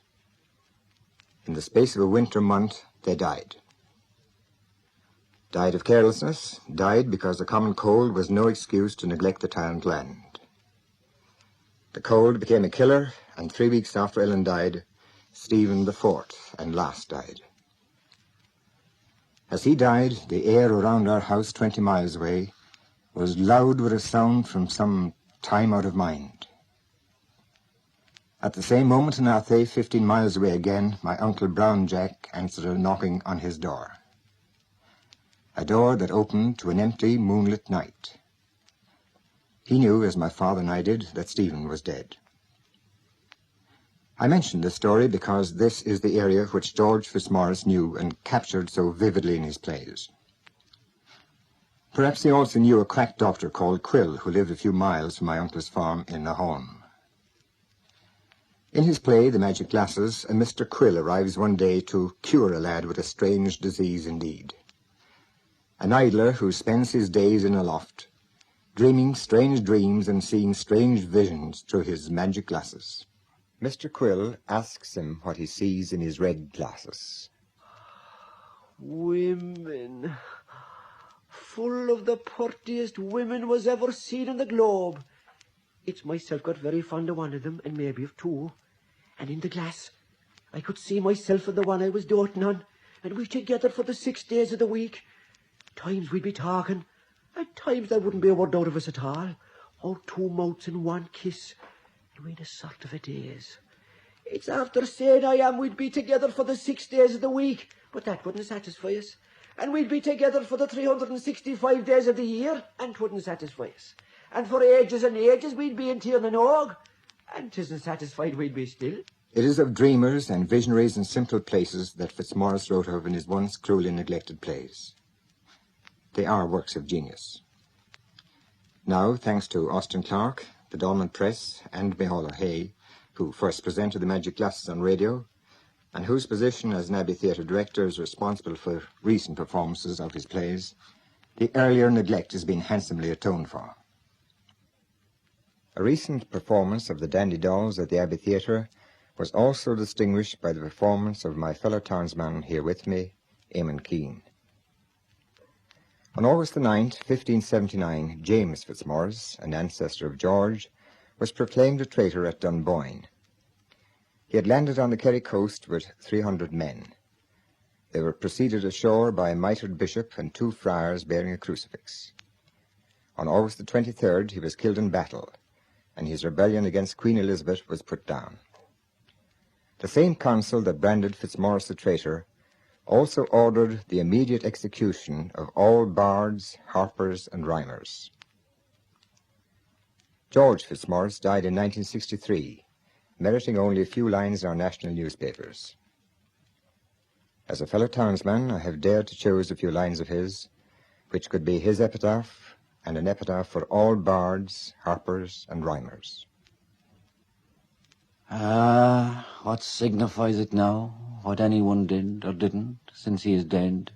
In the space of a winter month, they died. Died of carelessness, died because the common cold was no excuse to neglect the tyrant land. The cold became a killer, and 3 weeks after Ellen died, Stephen IV and last died. As he died, the air around our house 20 miles away was loud with a sound from some time out of mind. At the same moment in Athay, 15 miles away again, my uncle Brown Jack answered a knocking on his door. A door that opened to an empty, moonlit night. He knew, as my father and I did, that Stephen was dead. I mention this story because this is the area which George Fitzmaurice knew and captured so vividly in his plays. Perhaps he also knew a quack doctor called Quill, who lived a few miles from my uncle's farm in Nahon. In his play, The Magic Glasses, a Mr. Quill arrives one day to cure a lad with a strange disease indeed. An idler who spends his days in a loft, dreaming strange dreams and seeing strange visions through his magic glasses. Mr. Quill asks him what he sees in his red glasses. Women. Full of the purtiest women was ever seen in the globe. It's myself got very fond of one of them, and maybe of two. And in the glass, I could see myself and the one I was doting on, and we together for the 6 days of the week. Times we'd be talking, at times there wouldn't be a word out of us at all. Oh, two mouths and one kiss, and we'd a sort of a days. It's after saying I am we'd be together for the 6 days of the week, but that wouldn't satisfy us. And we'd be together for the 365 days of the year, and 'twouldn't satisfy us. And for ages and ages we'd be in Tir and Og, and 'tisn't satisfied we'd be still. It is of dreamers and visionaries in simple places that Fitzmaurice wrote of in his once cruelly neglected plays. They are works of genius. Now, thanks to Austin Clarke, the Dolman Press, and Micheál O'Hay, who first presented The Magic Glasses on radio, and whose position as an Abbey Theatre director is responsible for recent performances of his plays, the earlier neglect has been handsomely atoned for. A recent performance of the Dandy Dolls at the Abbey Theatre was also distinguished by the performance of my fellow townsman here with me, Eamon Keane. On August the 9th, 1579, James Fitzmaurice, an ancestor of George, was proclaimed a traitor at Dunboyne. He had landed on the Kerry coast with 300 men. They were preceded ashore by a mitred bishop and 2 friars bearing a crucifix. On August the 23rd, he was killed in battle, and his rebellion against Queen Elizabeth was put down. The same council that branded Fitzmaurice a traitor also ordered the immediate execution of all bards, harpers, and rhymers. George Fitzmaurice died in 1963, meriting only a few lines in our national newspapers. As a fellow townsman, I have dared to choose a few lines of his, which could be his epitaph, and an epitaph for all bards, harpers, and rhymers. What signifies it now, what anyone did or didn't, since he is dead?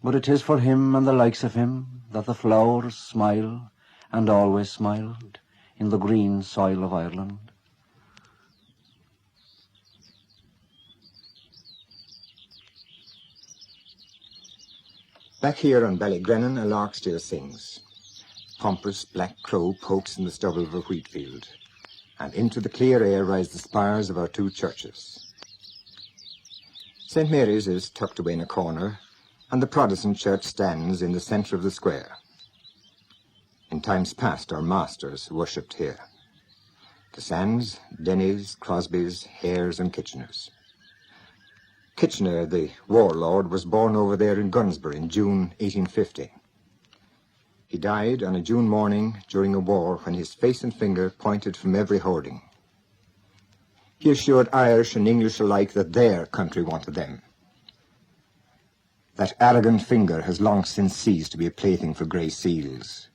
But it is for him and the likes of him that the flowers smile, and always smiled, in the green soil of Ireland. Back here on Ballygrennan, a lark still sings. Pompous black crow pokes in the stubble of a wheat field, and into the clear air rise the spires of our 2 churches. St. Mary's is tucked away in a corner, and the Protestant church stands in the centre of the square. In times past, our masters worshipped here. The Sands, Denny's, Crosby's, Hares, and Kitchener's. Kitchener, the warlord, was born over there in Gunsbury in June 1850. He died on a June morning during a war when his face and finger pointed from every hoarding. He assured Irish and English alike that their country wanted them. That arrogant finger has long since ceased to be a plaything for grey seals,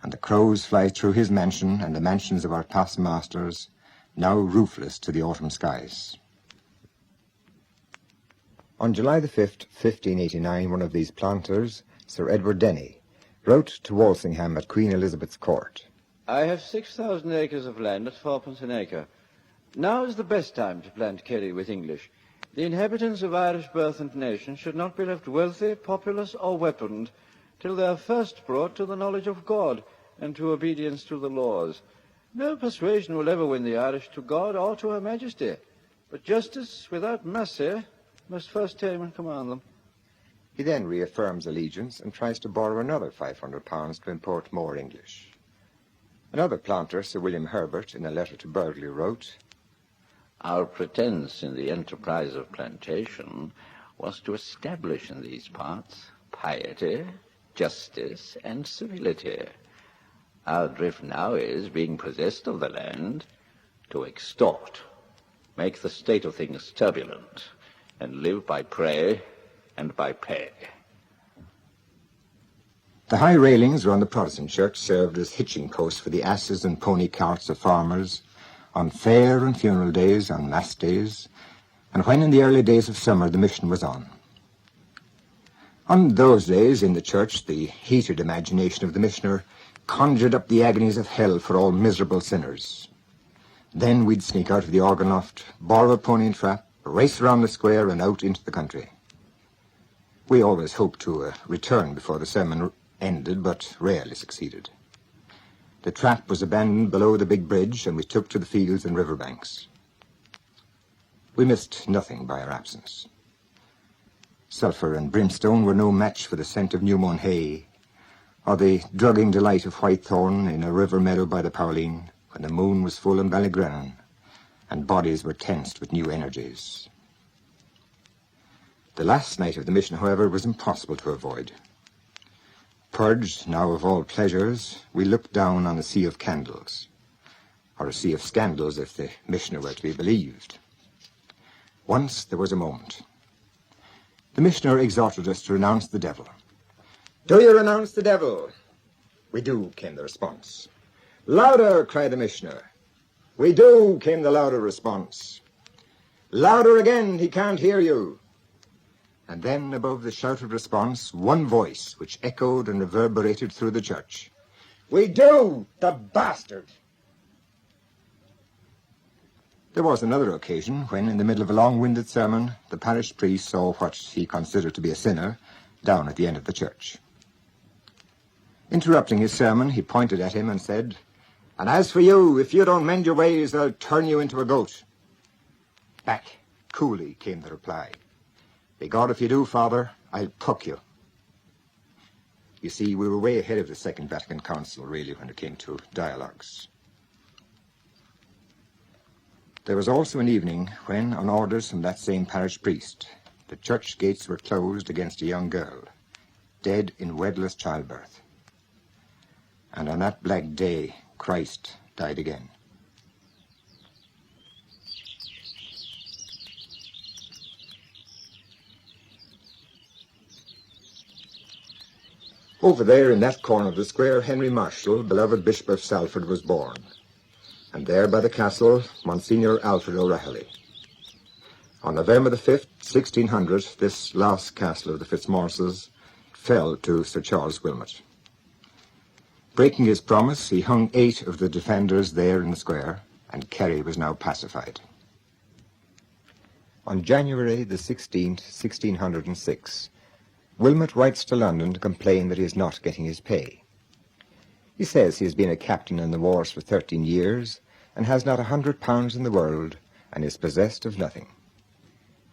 and the crows fly through his mansion and the mansions of our past masters, now roofless to the autumn skies. On July the 5th, 1589, one of these planters, Sir Edward Denny, wrote to Walsingham at Queen Elizabeth's court. I have 6,000 acres of land at 4pence an acre. Now is the best time to plant Kerry with English. The inhabitants of Irish birth and nation should not be left wealthy, populous, or weaponed, till they are first brought to the knowledge of God, and to obedience to the laws. No persuasion will ever win the Irish to God or to Her Majesty, but justice without mercy must first tame and command them. He then reaffirms allegiance and tries to borrow another £500 to import more English. Another planter, Sir William Herbert, in a letter to Burghley wrote, "Our pretence in the enterprise of plantation was to establish in these parts piety, justice, and civility. Our drift now is, being possessed of the land, to extort, make the state of things turbulent, and live by prey and by pay." The high railings around the Protestant church served as hitching posts for the asses and pony carts of farmers on fair and funeral days, on mass days, and when in the early days of summer the mission was on. On those days in the church, the heated imagination of the missioner conjured up the agonies of hell for all miserable sinners. Then we'd sneak out of the organ loft, borrow a pony and trap, race around the square and out into the country. We always hoped to return before the sermon ended, but rarely succeeded. The trap was abandoned below the big bridge, and we took to the fields and riverbanks. We missed nothing by our absence. Sulphur and brimstone were no match for the scent of new-mown hay, or the drugging delight of whitethorn in a river meadow by the Pauline, when the moon was full in Ballygrennan, and bodies were tensed with new energies. The last night of the mission, however, was impossible to avoid. Purged now of all pleasures, we looked down on a sea of candles, or a sea of scandals if the missioner were to be believed. Once there was a moment. The missioner exhorted us to renounce the devil. "Do you renounce the devil?" "We do," came the response. "Louder," cried the missioner. "We do," came the louder response. "Louder again, he can't hear you." And then, above the shouted response, one voice which echoed and reverberated through the church. "We do, the bastard!" There was another occasion when, in the middle of a long-winded sermon, the parish priest saw what he considered to be a sinner down at the end of the church. Interrupting his sermon, he pointed at him and said, "And as for you, if you don't mend your ways, I'll turn you into a goat." Back, coolly, came the reply. "Begod, if you do, Father, I'll puck you." You see, we were way ahead of the Second Vatican Council, really, when it came to dialogues. There was also an evening when, on orders from that same parish priest, the church gates were closed against a young girl, dead in wedless childbirth. And on that black day, Christ died again. Over there in that corner of the square, Henry Marshall, beloved Bishop of Salford, was born. And there by the castle, Monsignor Alfred O'Reilly. On November the 5th, 1600, this last castle of the Fitzmaurices fell to Sir Charles Wilmot. Breaking his promise, he hung 8 of the defenders there in the square, and Kerry was now pacified. On January the 16th, 1606, Wilmot writes to London to complain that he is not getting his pay. He says he has been a captain in the wars for 13 years and has not £100 in the world and is possessed of nothing.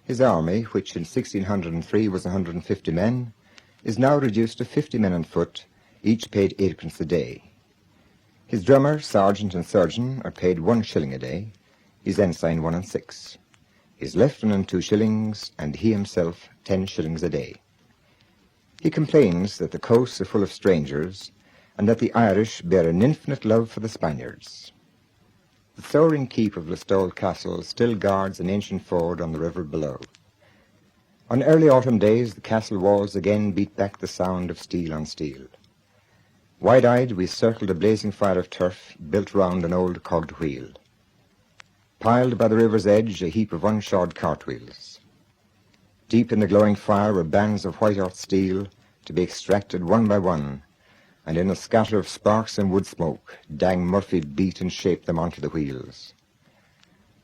His army, which in 1603 was 150 men, is now reduced to 50 men on foot, each paid 8d. a day. His drummer, sergeant and surgeon are paid 1 shilling a day, his ensign 1 6. His lieutenant 2 shillings, and he himself 10 shillings a day. He complains that the coasts are full of strangers, and that the Irish bear an infinite love for the Spaniards. The soaring keep of Listowel Castle still guards an ancient ford on the river below. On early autumn days, the castle walls again beat back the sound of steel on steel. Wide-eyed, we circled a blazing fire of turf built round an old cogged wheel. Piled by the river's edge, a heap of unshod cartwheels. Deep in the glowing fire were bands of white-hot steel, to be extracted one by one, and in a scatter of sparks and wood smoke, Dang Murphy beat and shaped them onto the wheels.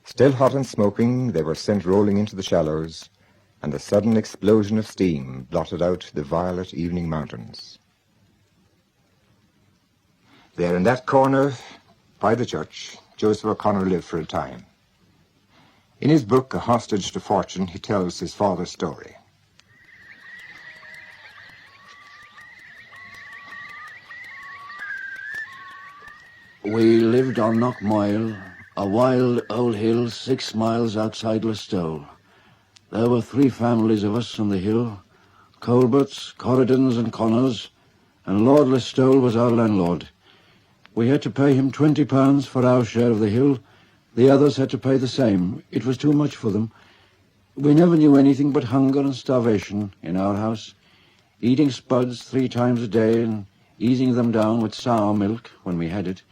Still hot and smoking, they were sent rolling into the shallows, and the sudden explosion of steam blotted out the violet evening mountains. There in that corner, by the church, Joseph O'Connor lived for a time. In his book, A Hostage to Fortune, he tells his father's story. We lived on Knockmoyle, a wild old hill 6 miles outside Listowel. There were 3 families of us on the hill, Colberts, Corridons and Connors, and Lord Listowel was our landlord. We had to pay him £20 for our share of the hill. The others had to pay the same. It was too much for them. We never knew anything but hunger and starvation in our house, eating spuds 3 times a day and easing them down with sour milk when we had it.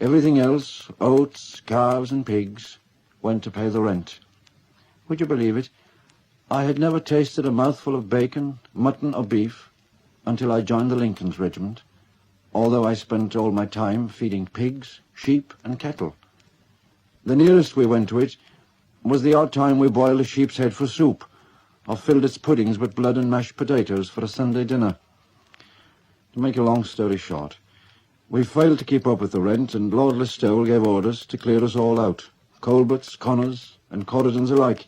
Everything else, oats, calves and pigs, went to pay the rent. Would you believe it? I had never tasted a mouthful of bacon, mutton or beef until I joined the Lincoln's regiment, although I spent all my time feeding pigs, sheep and cattle. The nearest we went to it was the odd time we boiled a sheep's head for soup, or filled its puddings with blood and mashed potatoes for a Sunday dinner. To make a long story short, we failed to keep up with the rent, and Lord Listowel gave orders to clear us all out, Colberts, Connors and Corridons alike.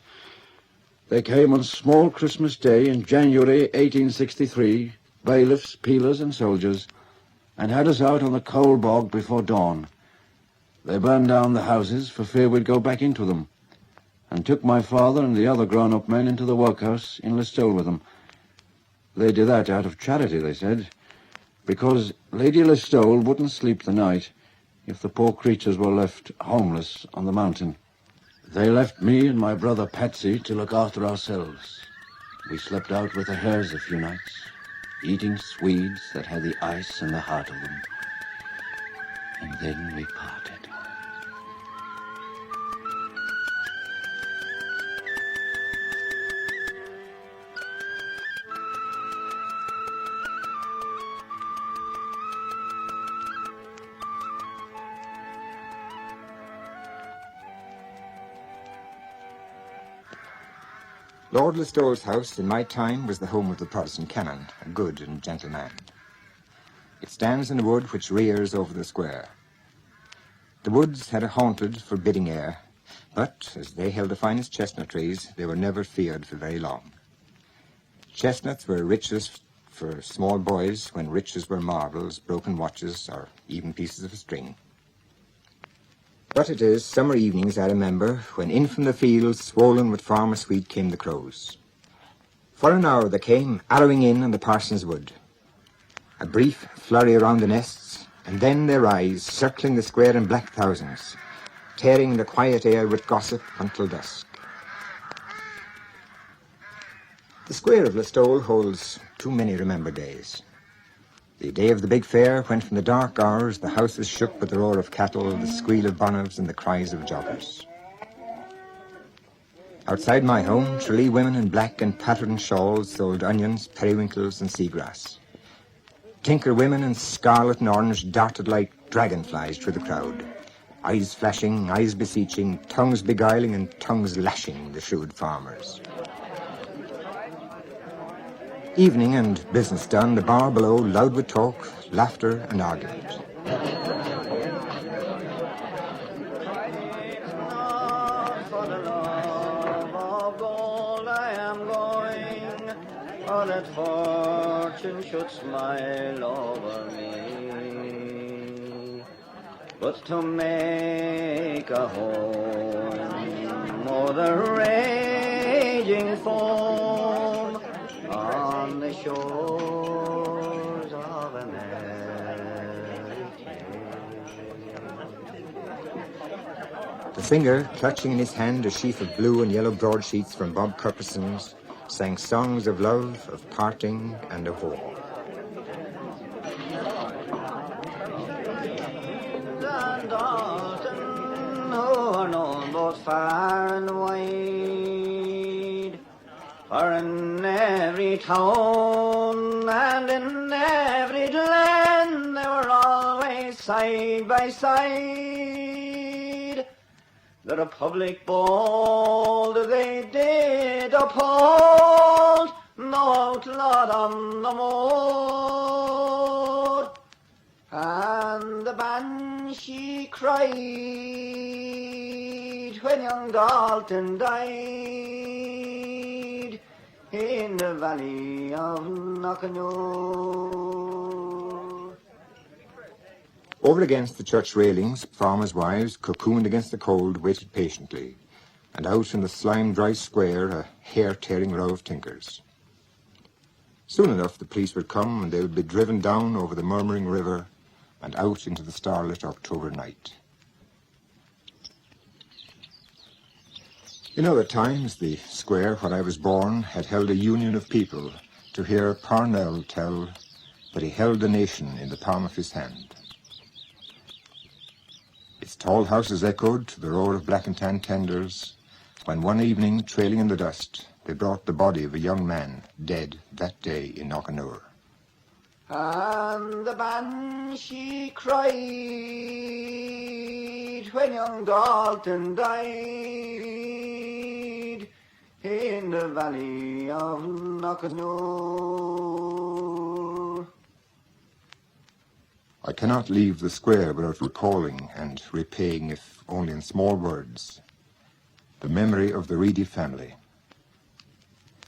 They came on small Christmas Day in January 1863, bailiffs, peelers and soldiers, and had us out on the coal bog before dawn. They burned down the houses for fear we'd go back into them, and took my father and the other grown-up men into the workhouse in Listowel with them. They did that out of charity, they said, because Lady Listowel wouldn't sleep the night if the poor creatures were left homeless on the mountain. They left me and my brother Patsy to look after ourselves. We slept out with the hares a few nights, eating swedes that had the ice and the heart of them. And then we parted. Lord Listowel's house in my time was the home of the Protestant canon, a good and gentle man. It stands in a wood which rears over the square. The woods had a haunted, forbidding air, but as they held the finest chestnut trees, they were never feared for very long. Chestnuts were riches for small boys when riches were marbles, broken watches, or even pieces of string. But it is summer evenings, I remember, when in from the fields, swollen with farmer's wheat, came the crows. For an hour they came, arrowing in on the parson's wood. A brief flurry around the nests, and then they rise, circling the square in black thousands, tearing the quiet air with gossip until dusk. The square of Listowel holds too many remembered days. The day of the big fair, when from the dark hours the house was shook with the roar of cattle, the squeal of bonnets and the cries of joggers. Outside my home, Tralee women in black and patterned shawls sold onions, periwinkles and seagrass. Tinker women in scarlet and orange darted like dragonflies through the crowd, eyes flashing, eyes beseeching, tongues beguiling and tongues lashing the shrewd farmers. Evening and business done, the bar below loud with talk, laughter and argument. For the love of gold I am going, or that fortune should smile over me. But to make a home o'er the raging foam on the shores of America. The singer, clutching in his hand a sheaf of blue and yellow broadsheets from Bob Cuperson's, sang songs of love, of parting, and of war. And Dalton, who are known both far and wide, for in every town and in every glen they were always side by side. The Republic bold they did uphold, no outlawed on the moor. And the banshee cried when young Dalton died in the valley of Knockenoe. Over against the church railings, farmers' wives, cocooned against the cold, waited patiently, and out in the slime-dry square, a hair-tearing row of tinkers. Soon enough the police would come, and they would be driven down over the murmuring river and out into the starlit October night. In other times, the square where I was born had held a union of people to hear Parnell tell that he held the nation in the palm of his hand. Its tall houses echoed to the roar of black and tan tenders when one evening, trailing in the dust, they brought the body of a young man dead that day in Knockanure. And the banshee cried when young Dalton died in the valley of Knockanure. I cannot leave the square without recalling and repaying, if only in small words, the memory of the Reedy family.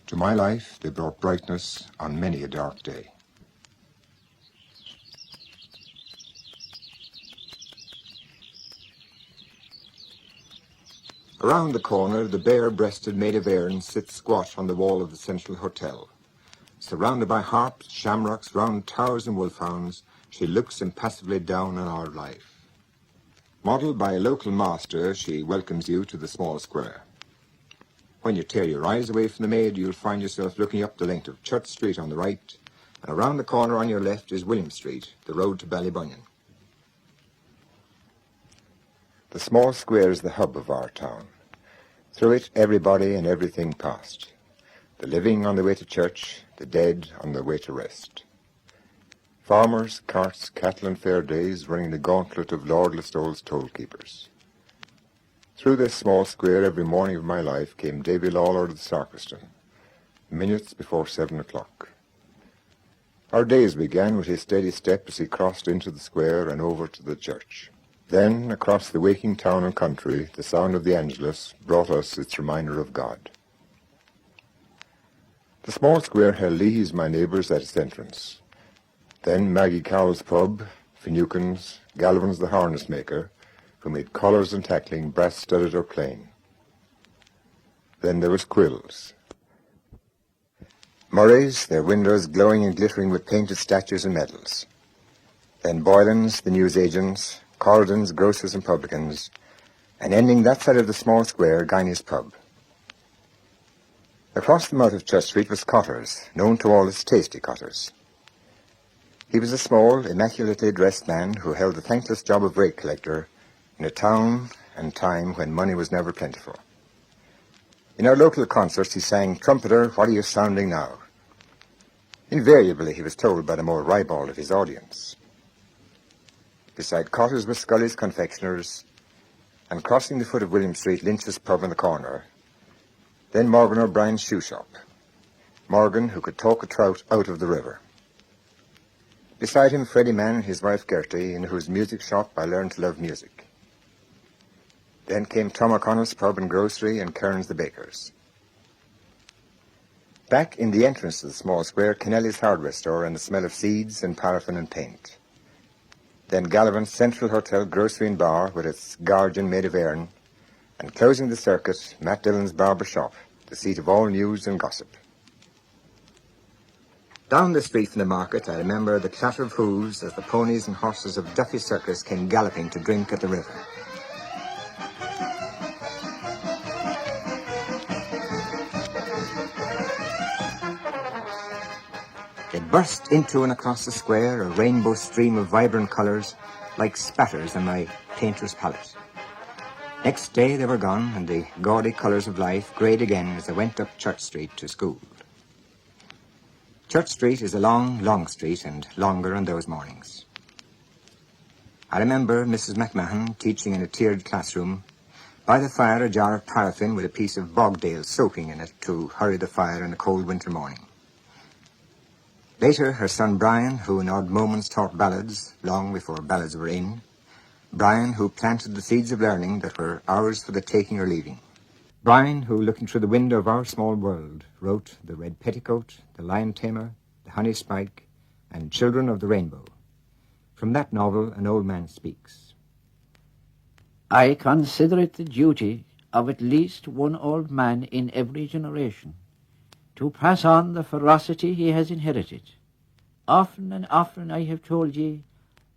To my life, they brought brightness on many a dark day. Around the corner, the bare-breasted maid of Erin sits squat on the wall of the Central Hotel. Surrounded by harps, shamrocks, round towers and wolfhounds, she looks impassively down on our life. Modelled by a local master, she welcomes you to the small square. When you tear your eyes away from the maid, you'll find yourself looking up the length of Church Street on the right, and around the corner on your left is William Street, the road to Ballybunion. The small square is the hub of our town. Through it, everybody and everything passed. The living on the way to church, the dead on their way to rest. Farmers, carts, cattle and fair days running the gauntlet of Lord Listowel's toll-keepers. Through this small square every morning of my life came Davy Lawler the sacristan, minutes before 7 o'clock. Our days began with his steady step as he crossed into the square and over to the church. Then, across the waking town and country, the sound of the Angelus brought us its reminder of God. The small square held Leahy's, my neighbours, at its entrance. Then Maggie Carroll's pub, Finucane's, Galvin's the harness maker, who made collars and tackling brass-studded or plain. Then there was Quill's. Murray's, their windows glowing and glittering with painted statues and medals. Then Boylan's, the newsagents, Corridon's, grocers and publicans, and ending that side of the small square, Guinea's pub. Across the mouth of Church Street was Cotter's, known to all as Tasty Cotter's. He was a small, immaculately dressed man who held the thankless job of rate collector in a town and time when money was never plentiful. In our local concerts he sang, "Trumpeter, what are you sounding now?" Invariably he was told by the more ribald of his audience. Beside Cotter's was Scully's confectioners, and crossing the foot of William Street, Lynch's pub on the corner. Then Morgan O'Brien's shoe shop. Morgan, who could talk a trout out of the river. Beside him, Freddie Mann and his wife Gertie, in whose music shop I learned to love music. Then came Tom O'Connell's pub and grocery and Kearns the baker's. Back in the entrance to the small square, Kennelly's hardware store and the smell of seeds and paraffin and paint. Then Gallivan's Central Hotel grocery and bar with its guardian maid of Erin, and closing the circuit, Matt Dillon's barber shop, the seat of all news and gossip. Down the street from the market, I remember the clatter of hooves as the ponies and horses of Duffy Circus came galloping to drink at the river. They burst into and across the square, a rainbow stream of vibrant colours, like spatters on my painter's palette. Next day they were gone, and the gaudy colours of life greyed again as I went up Church Street to school. Church Street is a long, long street, and longer on those mornings. I remember Mrs. McMahon teaching in a tiered classroom, by the fire a jar of paraffin with a piece of bogdale soaking in it to hurry the fire in a cold winter morning. Later, her son Brian, who in odd moments taught ballads, long before ballads were in. Brian, who planted the seeds of learning that were ours for the taking or leaving. Brian, who, looking through the window of our small world, wrote The Red Petticoat, The Lion Tamer, The Honey Spike, and Children of the Rainbow. From that novel, an old man speaks. I consider it the duty of at least one old man in every generation to pass on the ferocity he has inherited. Often and often I have told ye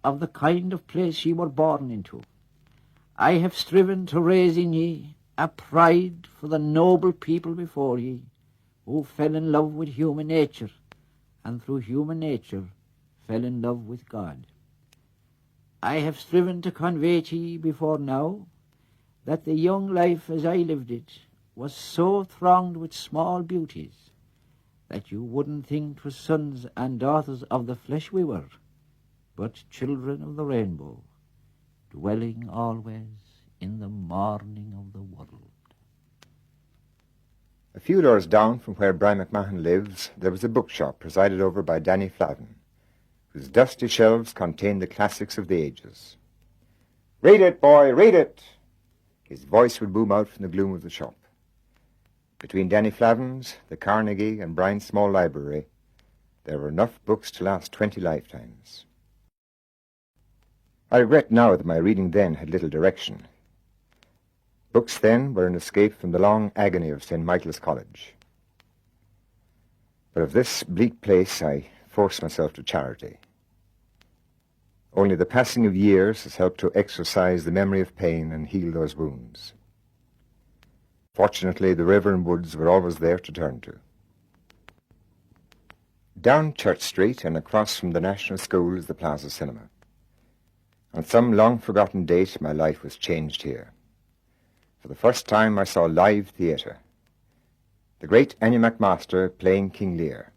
of the kind of place ye were born into. I have striven to raise in ye a pride for the noble people before ye, who fell in love with human nature, and through human nature fell in love with God. I have striven to convey to ye before now that the young life as I lived it was so thronged with small beauties that you wouldn't think 'twas sons and daughters of the flesh we were, but children of the rainbow, dwelling always in the morning of the world. A few doors down from where Brian McMahon lives, there was a bookshop presided over by Danny Flavin, whose dusty shelves contained the classics of the ages. "Read it, boy, read it!" His voice would boom out from the gloom of the shop. Between Danny Flavin's, the Carnegie, and Brian's small library, there were enough books to last 20 lifetimes. I regret now that my reading then had little direction. Books then were an escape from the long agony of St. Michael's College. But of this bleak place I forced myself to charity. Only the passing of years has helped to exorcise the memory of pain and heal those wounds. Fortunately, the river and woods were always there to turn to. Down Church Street and across from the National School is the Plaza Cinema. On some long-forgotten date, my life was changed here. For the first time, I saw live theatre. The great Anya McMaster playing King Lear.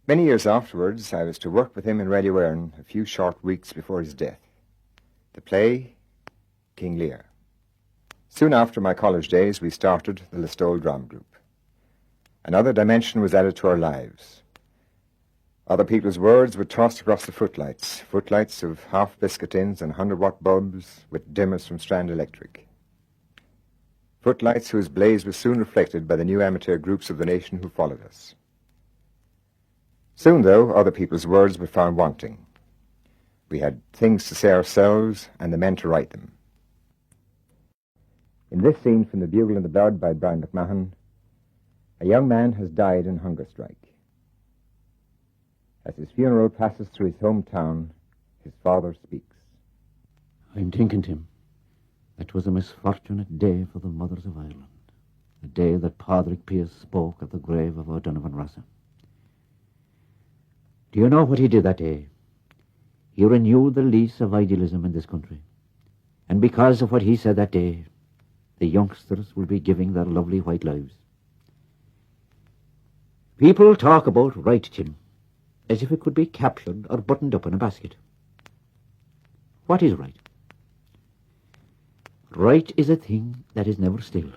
Many years afterwards, I was to work with him in Radio Éireann a few short weeks before his death. The play, King Lear. Soon after my college days, we started the Listowel Drama Group. Another dimension was added to our lives. Other people's words were tossed across the footlights of half-biscuit tins and 100-watt bulbs with dimmers from Strand Electric. Footlights whose blaze was soon reflected by the new amateur groups of the nation who followed us. Soon, though, other people's words were found wanting. We had things to say ourselves and the men to write them. In this scene from The Bugle in the Blood by Brian McMahon, a young man has died in hunger strike. As his funeral passes through his hometown, his father speaks. I'm thinking, Tim, that 'twas a misfortunate day for the mothers of Ireland, the day that Padraig Pearse spoke at the grave of O'Donovan Rossa. Do you know what he did that day? He renewed the lease of idealism in this country. And because of what he said that day, the youngsters will be giving their lovely white lives. People talk about right, Tim, as if it could be captured or buttoned up in a basket. What is right? Right is a thing that is never still.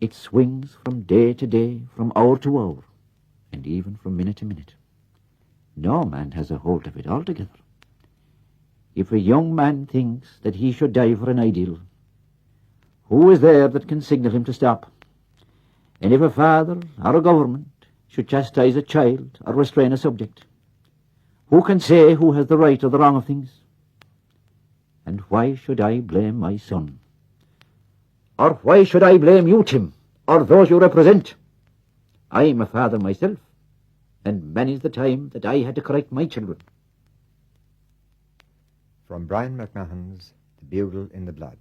It swings from day to day, from hour to hour, and even from minute to minute. No man has a hold of it altogether. If a young man thinks that he should die for an ideal, who is there that can signal him to stop? And if a father or a government should chastise a child or restrain a subject, who can say who has the right or the wrong of things? And why should I blame my son? Or why should I blame you, Tim, or those you represent? I am a father myself, and many's the time that I had to correct my children. From Brian McMahon's The Bugle in the Blood.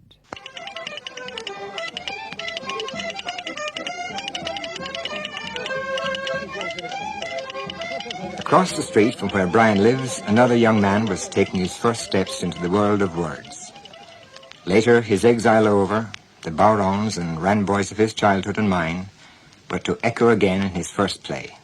Across the street from where Brian lives, another young man was taking his first steps into the world of words. Later, his exile over, the Bowrons and Ranboys of his childhood and mine were to echo again in his first play.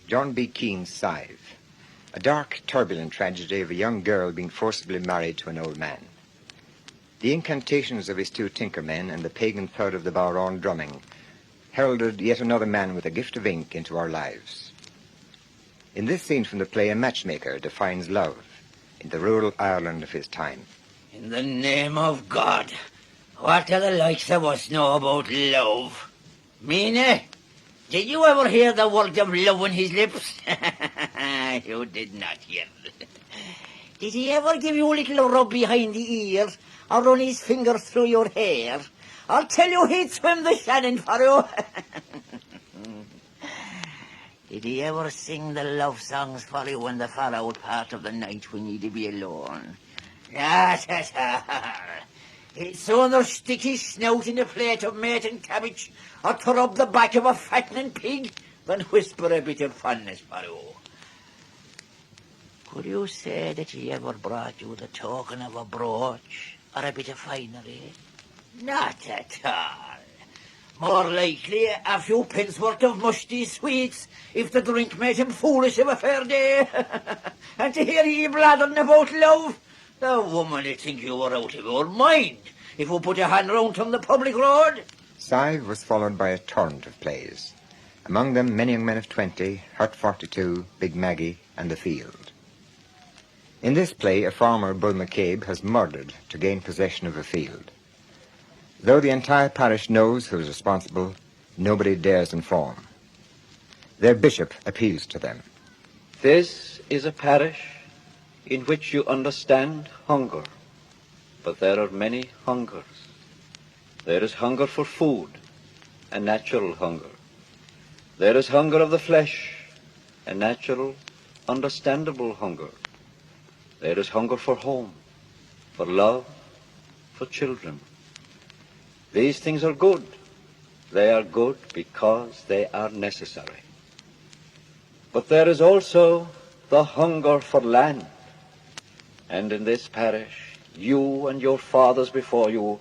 John B. Keane's Scythe, a dark, turbulent tragedy of a young girl being forcibly married to an old man. The incantations of his two tinkermen and the pagan thud of the Bowron drumming heralded yet another man with a gift of ink into our lives. In this scene from the play, a matchmaker defines love in the rural Ireland of his time. In the name of God, what do the likes of us know about love? Mina, did you ever hear the word of love on his lips? You did not hear it. Did he ever give you a little rub behind the ears, or run his fingers through your hair, or tell you he'd swim the Shannon for you? Did he ever sing the love songs for you in the far out part of the night when you'd be alone? Not at all. He'd sooner stick his snout in a plate of mate and cabbage, or to rub the back of a fattening pig, than whisper a bit of fondness for you. Could you say that he ever brought you the token of a brooch, or a bit of finery? Not at all. More likely a few pence worth of musty sweets, if the drink made him foolish of a fair day. And to hear ye blathering about love, the woman would think you were out of your mind if you put a hand round on the public road. Sive was followed by a torrent of plays, among them Many Young Men of 20, Hurt 42, Big Maggie, and The Field. In this play, a farmer, Bull McCabe, has murdered to gain possession of a field. Though the entire parish knows who is responsible, nobody dares inform. Their bishop appeals to them. This is a parish in which you understand hunger, but there are many hungers. There is hunger for food, a natural hunger. There is hunger of the flesh, a natural, understandable hunger. There is hunger for home, for love, for children. These things are good. They are good because they are necessary. But there is also the hunger for land. And in this parish, you and your fathers before you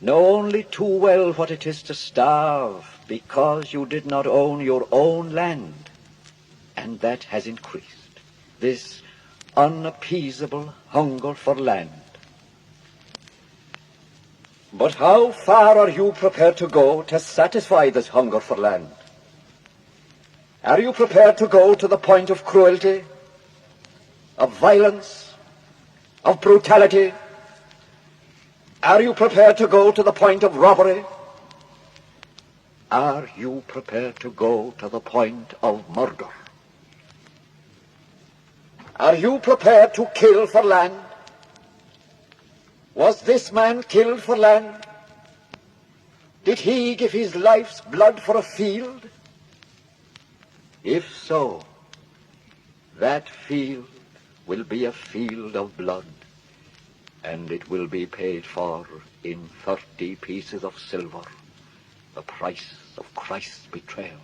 know only too well what it is to starve because you did not own your own land. And that has increased. This unappeasable hunger for land. But how far are you prepared to go to satisfy this hunger for land? Are you prepared to go to the point of cruelty, of violence, of brutality? Are you prepared to go to the point of robbery? Are you prepared to go to the point of murder? Are you prepared to kill for land? Was this man killed for land? Did he give his life's blood for a field? If so, that field will be a field of blood, and it will be paid for in 30 pieces of silver, the price of Christ's betrayal.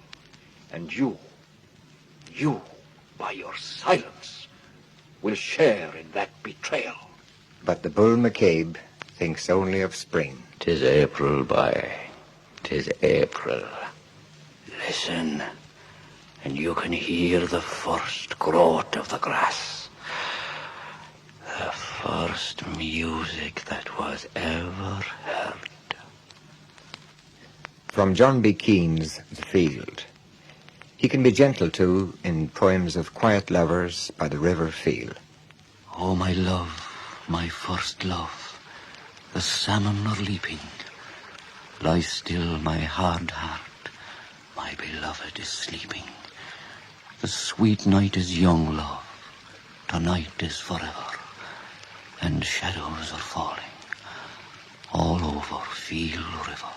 And you, by your silence, will share in that betrayal. But the Bull McCabe thinks only of spring. 'Tis April, boy. 'Tis April. Listen, and you can hear the first growth of the grass. The first music that was ever heard. From John B. Keane's The Field. He can be gentle, too, in poems of quiet lovers by the river Feel. Oh, my love, my first love, the salmon are leaping. Lie still, my hard heart, my beloved is sleeping. The sweet night is young, love, tonight is forever, and shadows are falling all over Feel River.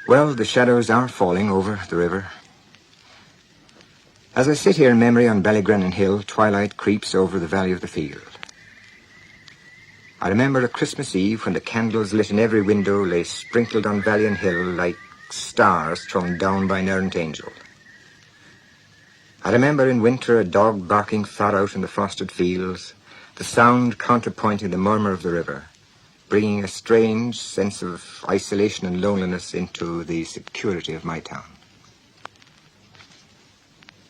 Well, the shadows are falling over the river. As I sit here in memory on Ballygrennan Hill, twilight creeps over the valley of the field. I remember a Christmas Eve when the candles lit in every window lay sprinkled on valley and hill like stars thrown down by an errant angel. I remember in winter a dog barking far out in the frosted fields, the sound counterpointing the murmur of the river, bringing a strange sense of isolation and loneliness into the security of my town.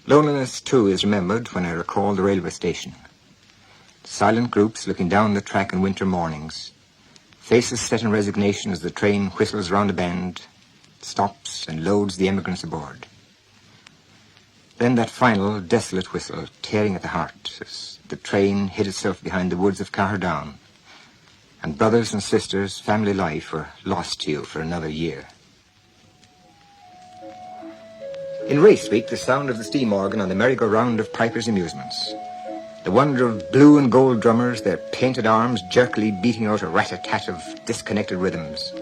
Loneliness, too, is remembered when I recall the railway station. Silent groups looking down the track in winter mornings, faces set in resignation as the train whistles round a bend, stops and loads the emigrants aboard. Then that final, desolate whistle, tearing at the heart as the train hid itself behind the woods of Carroll, and brothers and sisters, family life were lost to you for another year. In race week, the sound of the steam organ on the merry-go-round of Piper's amusements. The wonder of blue and gold drummers, their painted arms jerkily beating out a rat-a-tat of disconnected rhythms.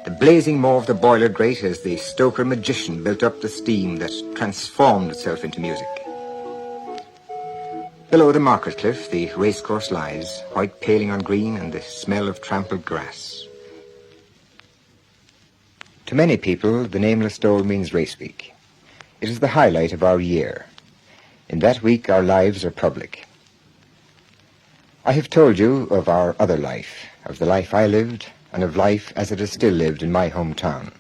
The blazing maw of the boiler grate as the stoker magician built up the steam that transformed itself into music. Below the market cliff, the racecourse lies, white paling on green and the smell of trampled grass. To many people, the name Listowel means race week. It is the highlight of our year. In that week, our lives are public. I have told you of our other life, of the life I lived, and of life as it is still lived in my hometown.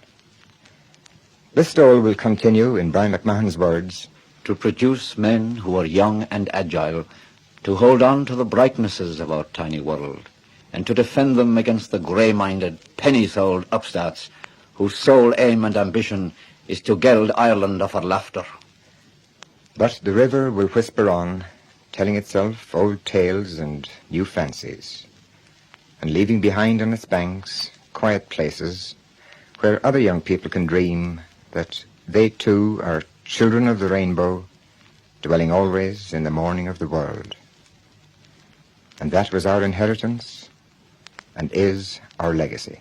Listowel will continue, in Brian McMahon's words, to produce men who are young and agile, to hold on to the brightnesses of our tiny world, and to defend them against the grey-minded, penny-souled upstarts whose sole aim and ambition is to geld Ireland of her laughter. But the river will whisper on, telling itself old tales and new fancies, and leaving behind on its banks quiet places where other young people can dream that they too are children of the rainbow, dwelling always in the morning of the world. And that was our inheritance and is our legacy.